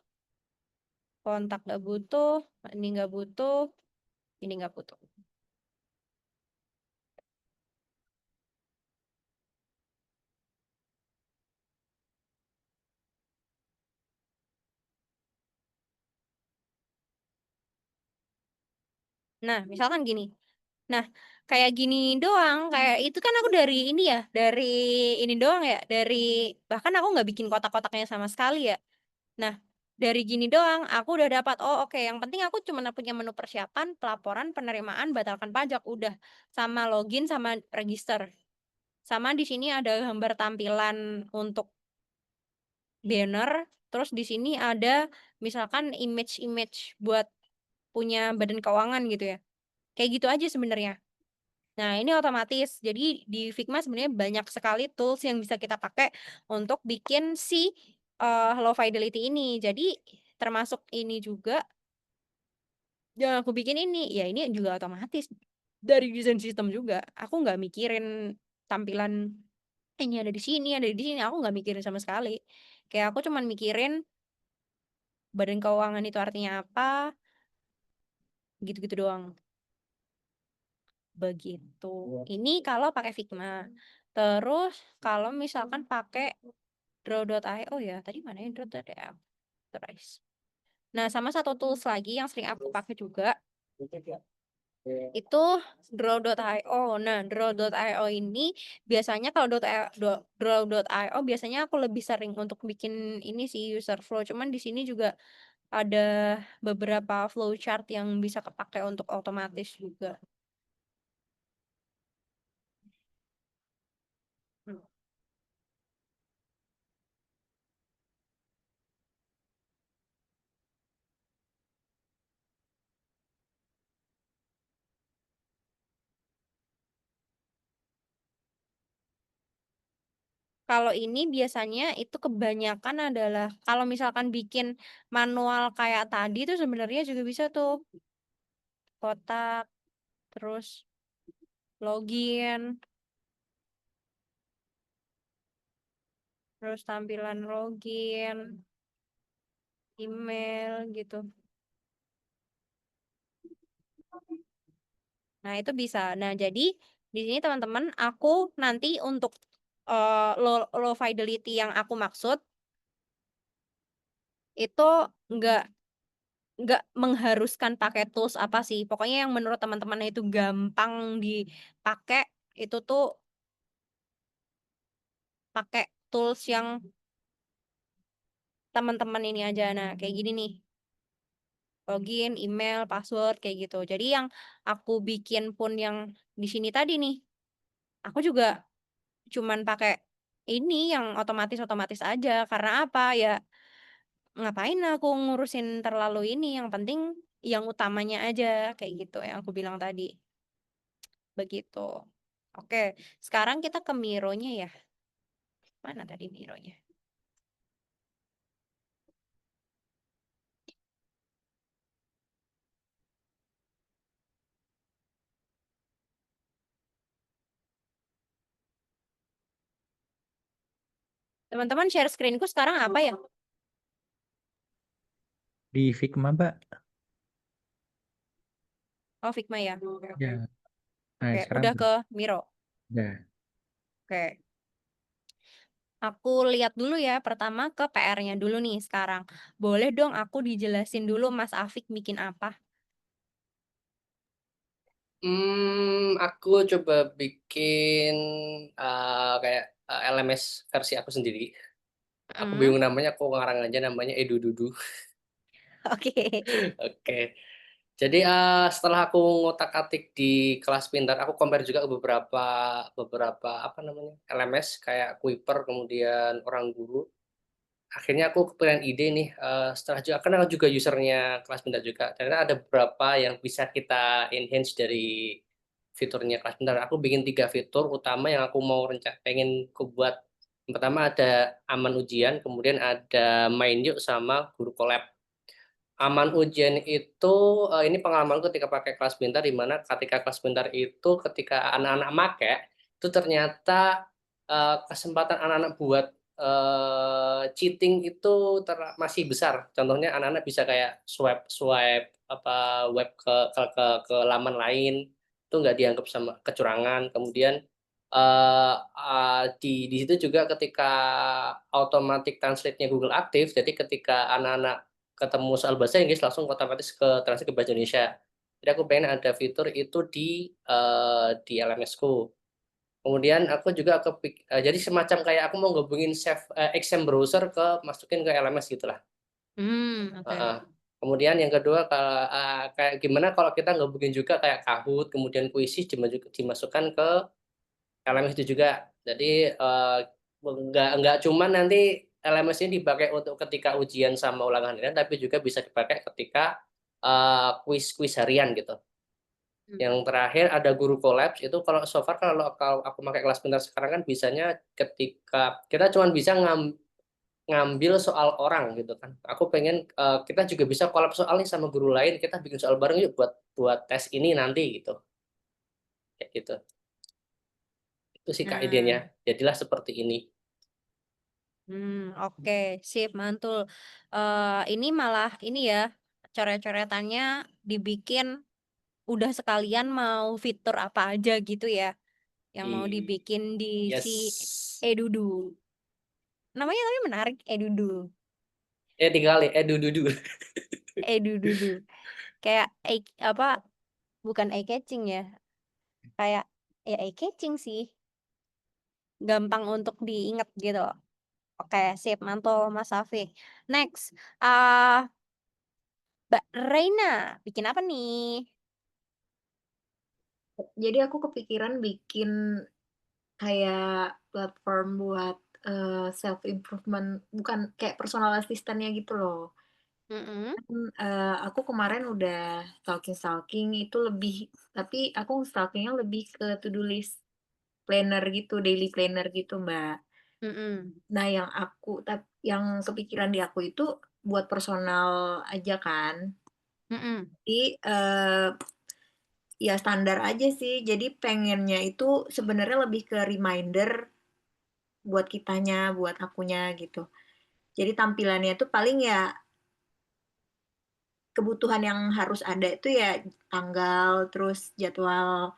kontak nggak butuh, ini nggak butuh, ini nggak butuh. Nah, misalkan gini. Nah, kayak gini doang, kayak itu kan aku dari ini ya, dari ini doang ya, dari bahkan aku nggak bikin kotak-kotaknya sama sekali ya. Nah, dari gini doang, aku udah dapat, oh oke, yang penting aku cuma punya menu persiapan, pelaporan, penerimaan, batalkan pajak, udah. Sama login, sama register. Sama di sini ada gambar tampilan untuk banner, terus di sini ada misalkan image-image buat punya badan keuangan gitu ya. Kayak gitu aja sebenarnya. Nah, ini otomatis. Jadi di Figma sebenarnya banyak sekali tools yang bisa kita pakai untuk bikin si low fidelity ini. Jadi termasuk ini juga yang aku bikin ini, ya ini juga otomatis dari desain sistem juga. Aku nggak mikirin tampilan ini ada di sini, ada di sini. Aku nggak mikirin sama sekali. Kayak aku cuman mikirin badan keuangan itu artinya apa, gitu-gitu doang. Begitu. Ini kalau pakai Figma. Terus kalau misalkan pakai Draw.io ya, tadi mana ya Draw.io? Terus. Nah, sama satu tools lagi yang sering aku pakai juga itu Draw.io. Nah, Draw.io ini biasanya kalau Draw.io biasanya aku lebih sering untuk bikin ini sih user flow. Cuman di sini juga ada beberapa flowchart yang bisa kepakai untuk otomatis juga. Kalau ini biasanya itu kebanyakan adalah kalau misalkan bikin manual kayak tadi tuh sebenarnya juga bisa tuh kotak, terus login, terus tampilan login, email gitu. Nah, itu bisa. Nah, jadi di sini teman-teman aku nanti untuk low fidelity yang aku maksud itu nggak nggak mengharuskan pakai tools apa sih. Pokoknya yang menurut teman-teman itu gampang dipakai itu tuh pakai tools yang teman-teman ini aja. Nah, kayak gini nih. Login, email, password kayak gitu. Jadi yang aku bikin pun yang di sini tadi nih, aku juga cuman pakai ini yang otomatis-otomatis aja. Karena apa? Ya ngapain aku ngurusin terlalu ini, yang penting yang utamanya aja kayak gitu yang aku bilang tadi. Begitu. Oke, sekarang kita ke Miro-nya ya. Mana tadi Miro-nya? Teman-teman share screenku sekarang apa ya? Di Figma, Mbak. Oh, Figma ya. Ya. Nah, Oke, sekarang udah ke Miro. ya. Oke. Aku lihat dulu ya, pertama ke PR-nya dulu nih sekarang. Boleh dong aku dijelasin dulu Mas Afik bikin apa? Aku coba bikin kayak LMS versi aku sendiri. Aku bingung namanya, aku ngarang aja namanya Edududu. Oke. Oke. Jadi setelah aku ngotak-atik di kelas pintar, aku compare juga ke beberapa apa namanya LMS kayak Kuiper, kemudian Orang Guru. Akhirnya aku kepikiran ide nih, setelah juga karena aku juga usernya kelas pintar juga. Ternyata ada beberapa yang bisa kita enhance dari fiturnya kelas pintar. Aku bikin 3 fitur utama yang aku mau pengen aku buat. Yang pertama ada aman ujian, kemudian ada main yuk sama guru collab. Aman ujian itu ini pengalaman ketika pakai kelas pintar, di mana ketika kelas pintar itu ketika anak-anak make itu ternyata kesempatan anak-anak buat cheating itu masih besar. Contohnya anak-anak bisa kayak swipe swipe apa web ke laman lain, itu nggak dianggap sama kecurangan. Kemudian di situ juga ketika automatic translate-nya Google aktif, jadi ketika anak-anak ketemu soal bahasa Inggris langsung otomatis ke translate ke bahasa Indonesia. Jadi aku pengen ada fitur itu di LMS-ku. Kemudian aku juga jadi semacam kayak aku mau gabungin save exam browser masukin ke LMS gitulah. Oke. Kemudian yang kedua kayak gimana kalau kita gabungin juga kayak Kahoot, kemudian Quizzes dimasukkan ke LMS itu juga. Jadi nggak cuma nanti LMS ini dipakai untuk ketika ujian sama ulangan harian, tapi juga bisa dipakai ketika kuis harian gitu. Yang terakhir ada Guru Collabs, itu kalau so far kalau aku pakai kelas pintar sekarang kan bisanya ketika kita cuma bisa ngambil soal orang gitu kan. Aku pengen kita juga bisa collab soal nih sama guru lain, kita bikin soal bareng yuk buat tes ini nanti gitu. Kayak gitu. Itu sih Kak idenya. Jadilah seperti ini. Oke, sip, mantul. Ini malah ini ya, coret-coretannya dibikin udah sekalian mau fitur apa aja gitu ya, yang mau dibikin di si Yes. Edudu. Namanya tapi menarik, Edudu. Tinggal dudu. Edududu. Kayak apa? Bukan eye catching ya. Kayak ya eye catching sih. Gampang untuk diingat gitu. Oke, sip, mantul Mas Safi. Next, Mbak Reina, bikin apa nih? Jadi aku kepikiran bikin kayak platform buat self improvement, bukan kayak personal assistant-nya gitu loh. Aku kemarin udah stalking itu lebih, tapi aku stalkingnya lebih ke to-do list planner gitu, daily planner gitu, Mbak. Nah, yang kepikiran di aku itu buat personal aja kan. Jadi ya standar aja sih. Jadi pengennya itu sebenarnya lebih ke reminder buat kitanya, buat akunya gitu. Jadi tampilannya itu paling ya kebutuhan yang harus ada itu ya tanggal, terus jadwal.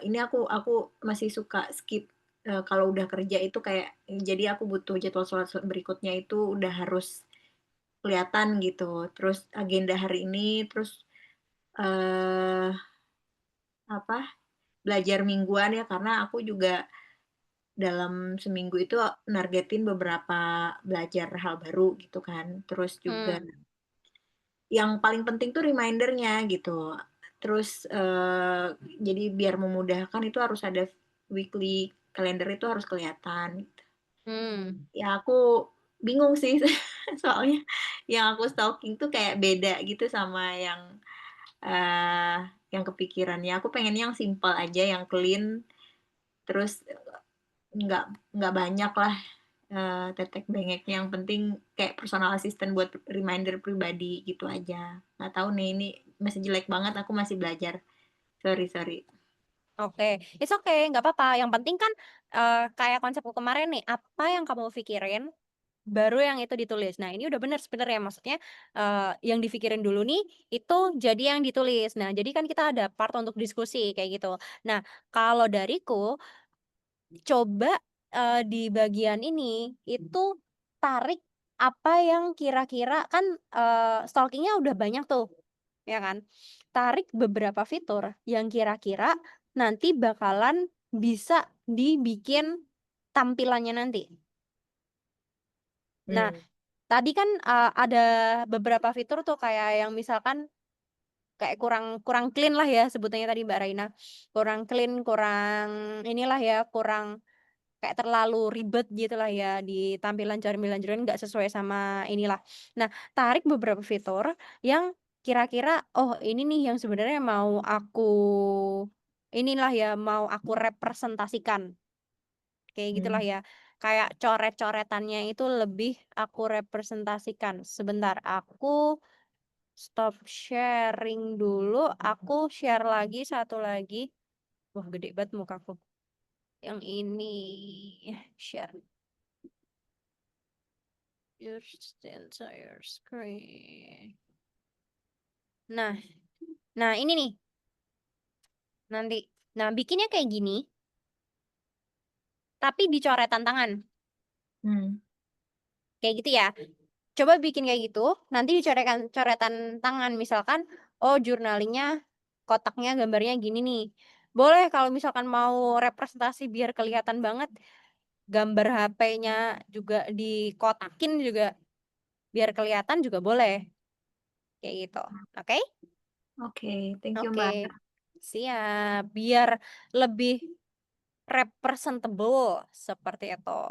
Ini aku masih suka skip kalau udah kerja itu kayak, jadi aku butuh jadwal sholat berikutnya itu udah harus kelihatan gitu. Terus agenda hari ini, terus apa belajar mingguan ya, karena aku juga dalam seminggu itu nargetin beberapa belajar hal baru gitu kan. Terus juga yang paling penting tuh remindernya gitu. Terus jadi biar memudahkan itu harus ada weekly calendar, itu harus kelihatan gitu. Ya aku bingung sih soalnya yang aku stalking tuh kayak beda gitu sama yang kepikirannya. Aku pengen yang simple aja, yang clean, terus nggak banyak lah tetek bengeknya. Yang penting kayak personal assistant buat reminder pribadi gitu aja. Nggak tahu nih, ini masih jelek banget, aku masih belajar. Sorry. Oke, it's okay, nggak apa-apa. Yang penting kan kayak konsepku kemarin nih, apa yang kamu pikirin, baru yang itu ditulis. Nah, ini udah bener sebenarnya, maksudnya yang dipikirin dulu nih, itu jadi yang ditulis. Nah, jadi kan kita ada part untuk diskusi kayak gitu. Nah, kalau dariku, coba di bagian ini, itu tarik apa yang kira-kira kan stalkingnya udah banyak tuh, ya kan? Tarik beberapa fitur yang kira-kira nanti bakalan bisa dibikin tampilannya nanti. Nah, Hmm. tadi kan ada beberapa fitur tuh kayak yang misalkan kayak kurang clean lah ya sebutannya tadi Mbak Raina. Kurang clean, kurang inilah ya, kurang kayak terlalu ribet gitu lah ya di tampilan cermin-cermin nggak sesuai sama inilah. Nah, tarik beberapa fitur yang kira-kira oh ini nih yang sebenarnya mau aku inilah ya mau aku representasikan. Kayak gitulah Hmm. ya. Kayak coret-coretannya itu lebih aku representasikan. Sebentar, aku stop sharing dulu. Aku share lagi satu lagi. Wah, gede banget mukaku. Yang ini share your entire screen. Nah, ini nih nanti. Nah, bikinnya kayak gini, tapi di coretan tangan. Hmm. Kayak gitu ya. Coba bikin kayak gitu, nanti dicoretan coretan tangan misalkan, oh jurnalnya kotaknya gambarnya gini nih. Boleh kalau misalkan mau representasi biar kelihatan banget, gambar HP-nya juga dikotakin juga biar kelihatan juga boleh. Kayak gitu. Oke? Oke, thank you Oke. Mbak. Siap. Biar lebih representable seperti itu.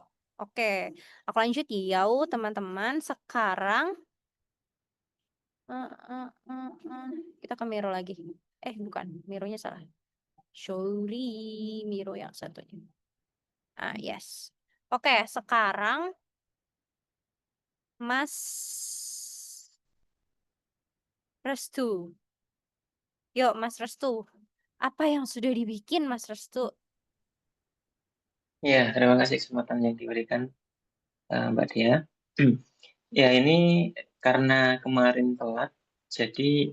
Oke, aku lanjut ya teman-teman. Sekarang kita ke Miro lagi. Bukan, Mironya salah. Sorry, Miro yang satunya. Yes. Oke, sekarang Mas Restu. Yuk, Mas Restu. Apa yang sudah dibikin, Mas Restu? Ya, terima kasih kesempatan yang diberikan Mbak Dia. Ya, ini karena kemarin telat, jadi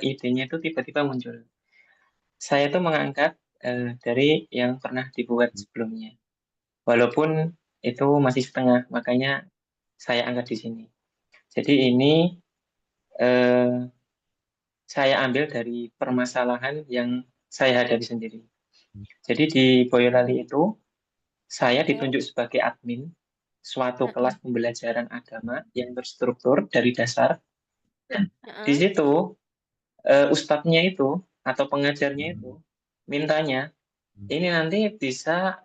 idenya itu tiba-tiba muncul. Saya tuh mengangkat dari yang pernah dibuat sebelumnya. Walaupun itu masih setengah, makanya saya angkat di sini. Jadi ini saya ambil dari permasalahan yang saya hadapi sendiri. Jadi di Boyolali itu, saya ditunjuk sebagai admin suatu kelas pembelajaran agama yang terstruktur dari dasar. Di situ, ustadznya itu, atau pengajarnya itu, mintanya, ini nanti bisa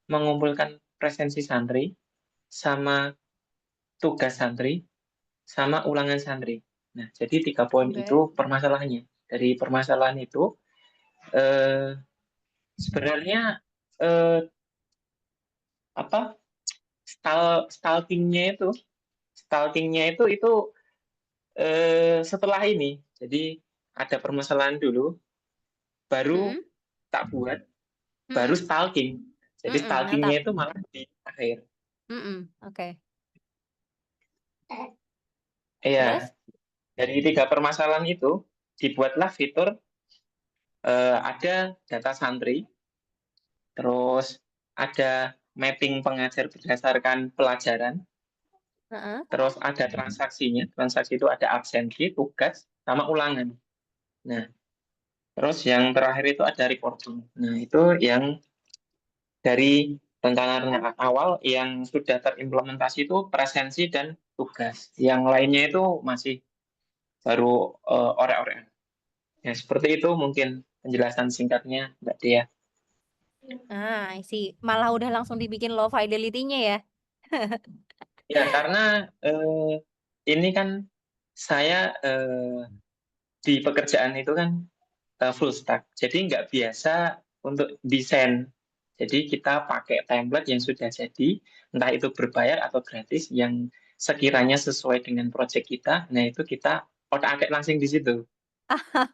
mengumpulkan presensi santri, sama tugas santri, sama ulangan santri. Nah, jadi 3 poin itu permasalahannya. Dari permasalahan itu, sebenarnya stalkingnya itu setelah ini. Jadi ada permasalahan dulu, baru tak buat, baru stalking. Jadi stalkingnya itu malah di akhir. Oke. Iya, dari 3 permasalahan itu dibuatlah fitur ada data santri, terus ada mapping pengajar berdasarkan pelajaran, terus ada transaksinya. Transaksi itu ada absensi, tugas, sama ulangan. Nah, terus yang terakhir itu ada reporting. Nah, itu yang dari rencana awal yang sudah terimplementasi itu presensi dan tugas. Yang lainnya itu masih baru orek-orek. Ya, seperti itu mungkin penjelasan singkatnya, Mbak Dea. I see. Malah udah langsung dibikin low fidelity-nya ya. Ya, karena ini kan saya di pekerjaan itu kan full stack, jadi nggak biasa untuk desain. Jadi kita pakai template yang sudah jadi, entah itu berbayar atau gratis, yang sekiranya sesuai dengan project kita. Nah, itu kita otak-atik langsung di situ.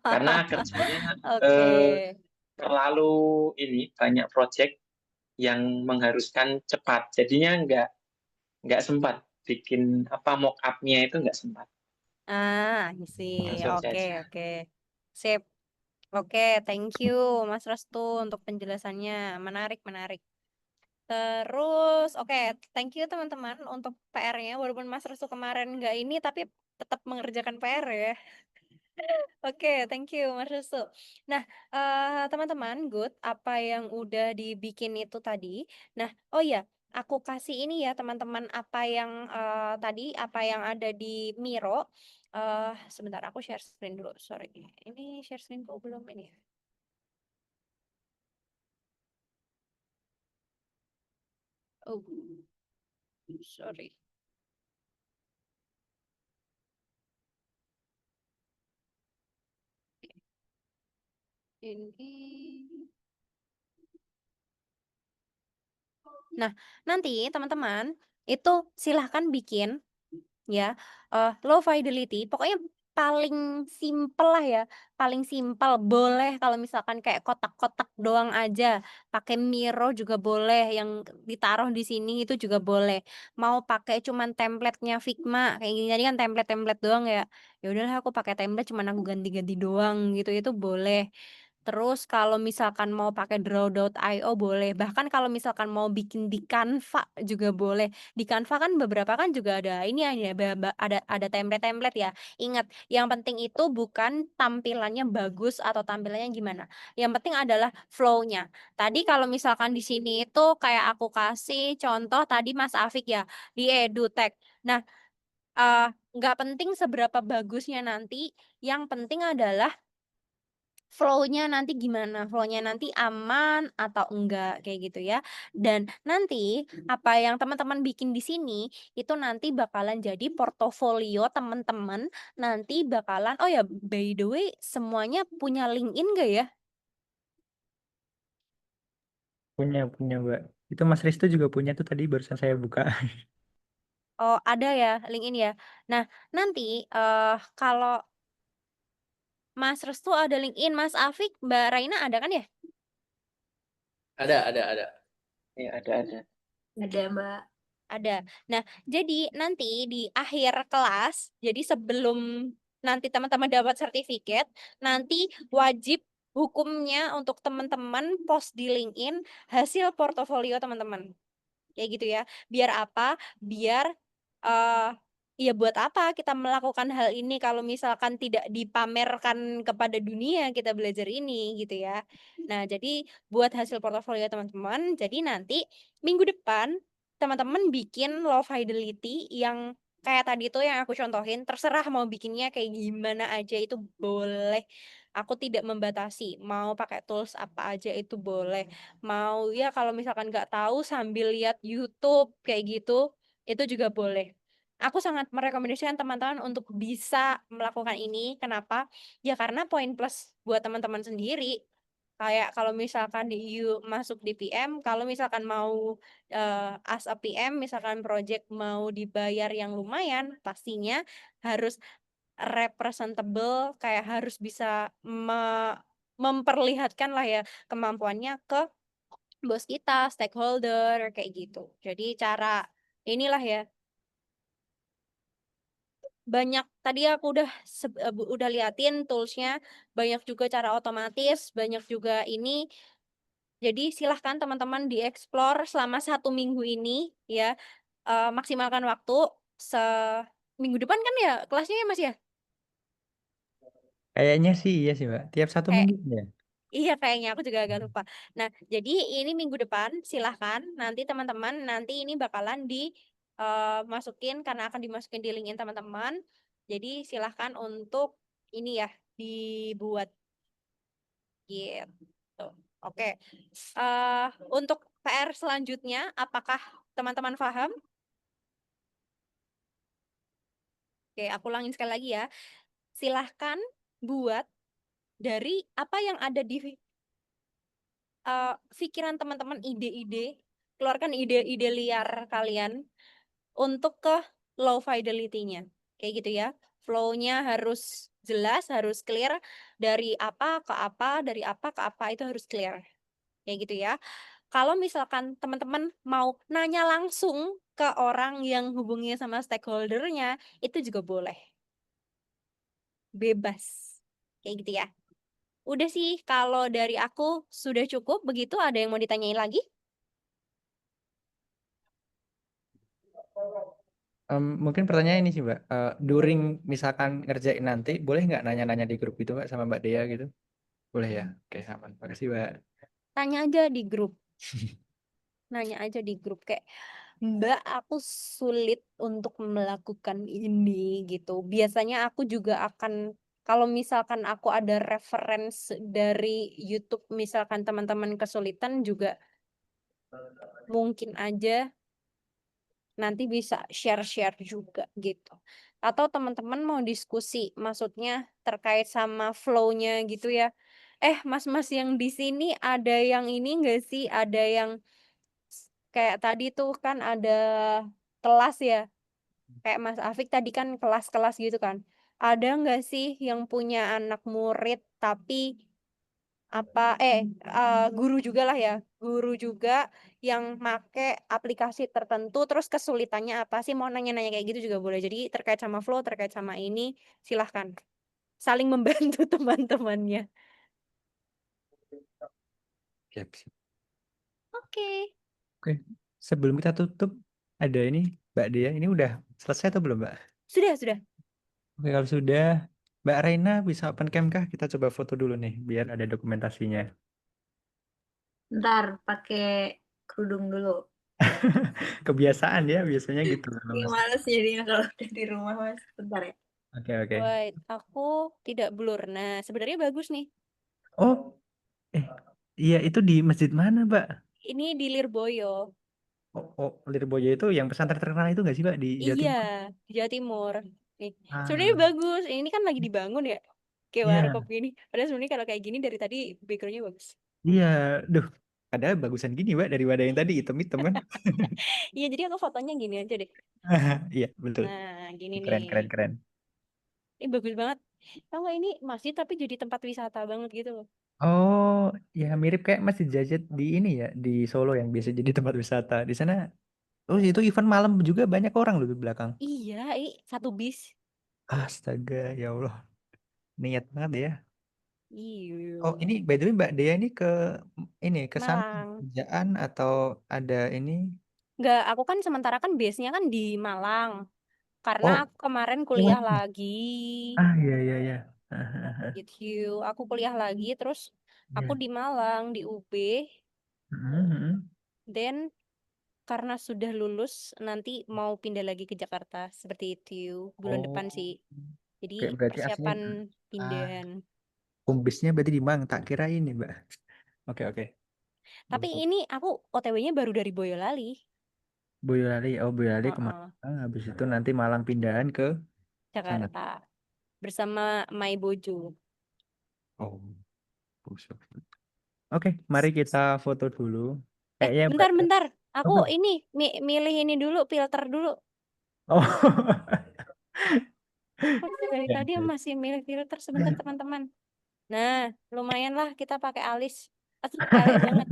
Karena kerjanya Oke. terlalu ini banyak project yang mengharuskan cepat. Jadinya nggak sempat bikin apa mock up-nya itu nggak sempat. I see. Langsung Oke, saja. oke. Sip. Oke, thank you Mas Restu untuk penjelasannya. Menarik, menarik. Terus, oke, thank you teman-teman untuk PR-nya. Walaupun Mas Restu kemarin nggak ini, tapi tetap mengerjakan PR ya. Oke, thank you Mas Restu. Nah, teman-teman, good. Apa yang udah dibikin itu tadi. Nah, oh ya, aku kasih ini ya teman-teman apa yang tadi, apa yang ada di Miro. Sebentar, aku share screen dulu. Sorry, ini share screen kok belum ini ya? Oh, sorry. Ini. Nah, nanti teman-teman itu silahkan bikin ya low fidelity, pokoknya paling simple lah ya, paling simple. Boleh kalau misalkan kayak kotak-kotak doang aja, pakai Miro juga boleh, yang ditaruh di sini itu juga boleh. Mau pakai cuman template-nya Figma kayak gini, tadi kan template-template doang ya. Ya udahlah aku pakai template, cuman aku ganti-ganti doang gitu, itu boleh. Terus kalau misalkan mau pakai draw.io boleh. Bahkan kalau misalkan mau bikin di Canva juga boleh. Di Canva kan beberapa kan juga ada ini ada template-template ya. Ingat, yang penting itu bukan tampilannya bagus atau tampilannya gimana. Yang penting adalah flow-nya. Tadi kalau misalkan di sini itu kayak aku kasih contoh tadi Mas Afik ya di EduTech. Nah, nggak penting seberapa bagusnya nanti, yang penting adalah flow-nya nanti gimana, flow-nya nanti aman atau enggak kayak gitu ya. Dan nanti apa yang teman-teman bikin di sini itu nanti bakalan jadi portofolio teman-teman, nanti bakalan, oh ya by the way semuanya punya LinkedIn gak ya? Punya, Mbak. Itu Mas Risto juga punya tuh tadi barusan saya buka. Oh ada ya LinkedIn ya. Nah nanti kalau Mas Restu ada LinkedIn, Mas Afik, Mbak Raina ada kan ya? Ada. Ya, ada. Ada Mbak. Ada. Nah, jadi nanti di akhir kelas, jadi sebelum nanti teman-teman dapat sertifikat, nanti wajib hukumnya untuk teman-teman post di LinkedIn hasil portofolio teman-teman. Kayak gitu ya. Biar apa? Biar eh ya buat apa kita melakukan hal ini kalau misalkan tidak dipamerkan kepada dunia kita belajar ini gitu ya. Nah, jadi buat hasil portofolio teman-teman, jadi nanti minggu depan teman-teman bikin low fidelity yang kayak tadi tuh yang aku contohin, terserah mau bikinnya kayak gimana aja itu boleh. Aku tidak membatasi, mau pakai tools apa aja itu boleh. Mau ya kalau misalkan nggak tahu sambil lihat YouTube kayak gitu, itu juga boleh. Aku sangat merekomendasikan teman-teman untuk bisa melakukan ini. Kenapa? Ya karena poin plus buat teman-teman sendiri. Kayak kalau misalkan masuk di PM, kalau misalkan mau as a PM, misalkan project mau dibayar yang lumayan, pastinya harus representable, kayak harus bisa memperlihatkan lah ya kemampuannya ke bos kita, stakeholder, kayak gitu. Jadi cara inilah ya, banyak tadi aku udah liatin toolsnya, banyak juga cara otomatis, banyak juga ini. Jadi silahkan teman-teman dieksplor selama 1 minggu ini ya, maksimalkan waktu minggu depan kan ya kelasnya ya Mas ya? Kayaknya sih iya sih, Mbak. Tiap 1 minggu ya. Iya kayaknya aku juga agak lupa. Nah, jadi ini minggu depan silahkan nanti teman-teman nanti ini bakalan masukin karena akan dimasukin di LinkedIn teman-teman. Jadi silahkan untuk ini ya dibuat gitu. Oke. Untuk PR selanjutnya apakah teman-teman paham? Oke, aku ulangin sekali lagi ya. Silahkan buat dari apa yang ada di pikiran teman-teman, ide-ide, keluarkan ide-ide liar kalian untuk ke low fidelity-nya. Kayak gitu ya. Flow-nya harus jelas, harus clear dari apa ke apa, dari apa ke apa itu harus clear. Kayak gitu ya. Kalau misalkan teman-teman mau nanya langsung ke orang yang hubungi sama stakeholder-nya, itu juga boleh. Bebas. Kayak gitu ya. Udah sih, kalau dari aku sudah cukup. Begitu, ada yang mau ditanyain lagi? Mungkin pertanyaan ini sih Mbak, during misalkan ngerjain nanti, boleh nggak nanya-nanya di grup itu Mbak sama Mbak Dea gitu? Boleh ya? Oke, aman. Makasih Mbak. Tanya aja di grup. Nanya aja di grup kayak, Mbak, aku sulit untuk melakukan ini gitu. Biasanya aku juga akan, kalau misalkan aku ada reference dari YouTube, misalkan teman-teman kesulitan juga mungkin aja nanti bisa share-share juga gitu. Atau teman-teman mau diskusi, maksudnya terkait sama flow-nya gitu ya. Mas-mas yang di sini ada yang ini enggak sih? Ada yang kayak tadi tuh kan ada kelas ya. Kayak Mas Afik tadi kan kelas-kelas gitu kan. Ada nggak sih yang punya anak murid tapi guru juga lah ya, guru juga yang make aplikasi tertentu terus kesulitannya apa sih, mau nanya-nanya kayak gitu juga boleh. Jadi terkait sama flow, terkait sama ini, silahkan saling membantu teman-temannya. Siap. Oke. Oke, sebelum kita tutup, ada ini Mbak Dea, ini udah selesai atau belum Mbak? Sudah. Oke, kalau sudah, Mbak Reina bisa open cam kah? Kita coba foto dulu nih, biar ada dokumentasinya. Ntar pakai kerudung dulu. Kebiasaan ya, biasanya gitu. Ini males jadinya kalau udah di rumah, Mas. Bentar ya. Oke. Wait, aku tidak blur. Nah, sebenarnya bagus nih. Oh, iya itu di masjid mana Mbak? Ini di Lirboyo. Lirboyo itu yang pesantren terkenal itu nggak sih Mbak di Jawa Iya, Timur? di Jawa Timur. Nih, sebenarnya Ah, bagus. Ini kan lagi dibangun ya, kayak warkop iya, gini. Padahal sebenarnya kalau kayak gini dari tadi backgroundnya bagus. iya. Duh, ada bagusan gini Mbak daripada yang tadi hitam-hitam kan? Iya, jadi aku fotonya gini aja deh. Iya, betul. Nah, gini nih. Keren. Ini bagus banget. Tahu nggak, ini masjid tapi jadi tempat wisata banget gitu loh. Oh, ya mirip kayak Masjid Jajat di ini ya, di Solo yang biasa jadi tempat wisata. Di sana, oh itu event malam juga banyak orang loh di belakang. Iya, ini satu bis. Astaga, ya Allah, niat banget ya. Iya. Oh, ini by the way Mbak Dea ini ke sana Malang. kerjaan atau ada ini? Nggak, aku kan sementara kan base-nya kan di Malang. Karena Oh, aku kemarin lewat kuliah nih. lagi. Iya. Gitu. Aku kuliah lagi, terus aku Iya. di Malang, di UB. Mhm. Dan karena sudah lulus, nanti mau pindah lagi ke Jakarta. Seperti itu. Bulan depan Oh, sih. Jadi oke berarti aslinya persiapan ah, pindahan. home base-nya berarti di Malang. Tak kira ini Mbak. Oke. Tapi Bagus. ini aku OTW-nya baru dari Boyolali. Boyolali ke Heeh, Malang. Habis itu nanti Malang pindahan ke sana. Jakarta. Bersama My Bojo. Oh, busuk. Oke, mari kita foto dulu. Kayaknya Mbak. Bentar. Aku Oh, ini milih ini dulu, filter dulu. oh. Aku dari Ya, tadi ya. masih milih filter, sebentar teman-teman. Nah, lumayan lah kita pakai alis. Aduh, elek banget.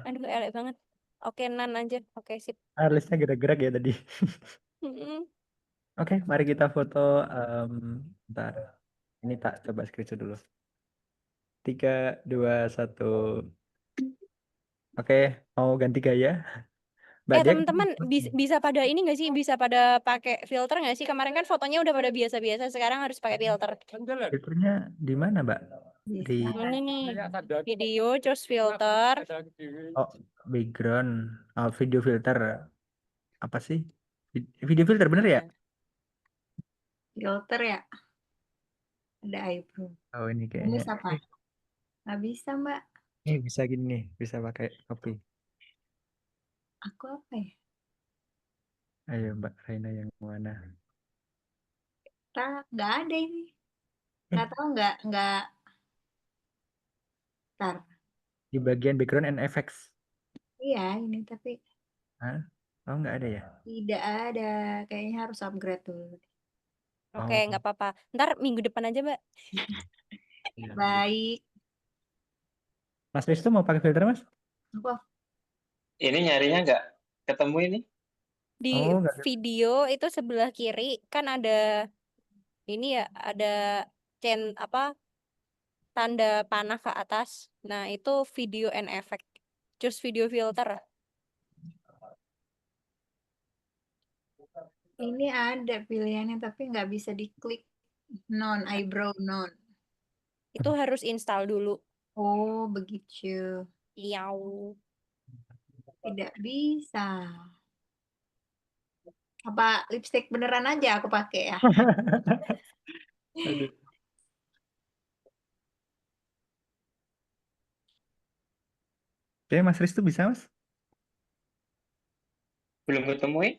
Aduh, elek banget. Oke, nan aja. Oke, sip. Alisnya gerak-gerak ya tadi. Mm-mm. Oke, mari kita foto. Bentar. Ini tak coba screenshot dulu. 3, 2, 1. Oke, mau ganti gaya. Mbak Dia. Teman-teman bisa pada ini nggak sih? Bisa pada pakai filter nggak sih? Kemarin kan fotonya udah pada biasa-biasa, sekarang harus pakai filter. Filternya di mana, Mbak? Di Ini nih, video terus filter. oh, background, video filter. Apa sih? Video filter bener ya? Nah, Filter ya. Ada eyebrow. Oh, ini kayaknya. Tulis apa? Nggak bisa, Mbak. Bisa gini nih, bisa pakai copy. Aku apa ya? Ayo Mbak Raina yang mana? Nggak ada ini. Eh, Nggak tahu nggak. Ntar. di bagian background and effects. Iya, ini tapi Hah? Oh, nggak ada ya? tidak ada. Kayaknya harus upgrade dulu. Oke, nggak apa-apa. Ntar minggu depan aja, Mbak. Iya. Baik. Mas Risto mau pakai filter, Mas? Apa? Ini nyarinya nggak ketemu ini. Di Oh, nggak. video itu sebelah kiri kan ada ini ya, ada tanda panah ke atas. Nah, itu video and effect. Choose video filter. Ini ada pilihannya tapi nggak bisa diklik. Non, eyebrow, non. Itu harus install dulu. Oh, begitu. Yau. Tidak bisa. Apa lipstick beneran aja aku pakai ya? Aduh. Oke, Mas Risto bisa, Mas? Belum ketemu ya?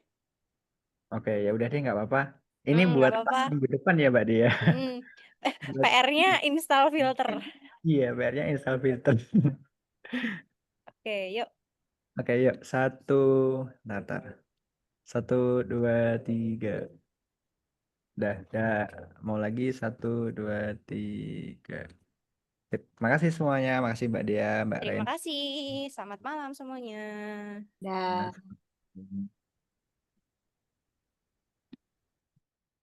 Oke, ya udah deh, nggak apa-apa. Ini Nggak buat apa-apa. minggu depan ya, Mbak Dia. Buat- PR-nya install filter. Iya, PR-nya install filter. Oke, yuk. Oke, yuk. Ntar. 1, 2, 3. Dah. Mau lagi 1, 2, 3. Sip. Makasih semuanya. Makasih Mbak Dia, Mbak Terima Ren. kasih. Selamat malam semuanya. Dan Nah,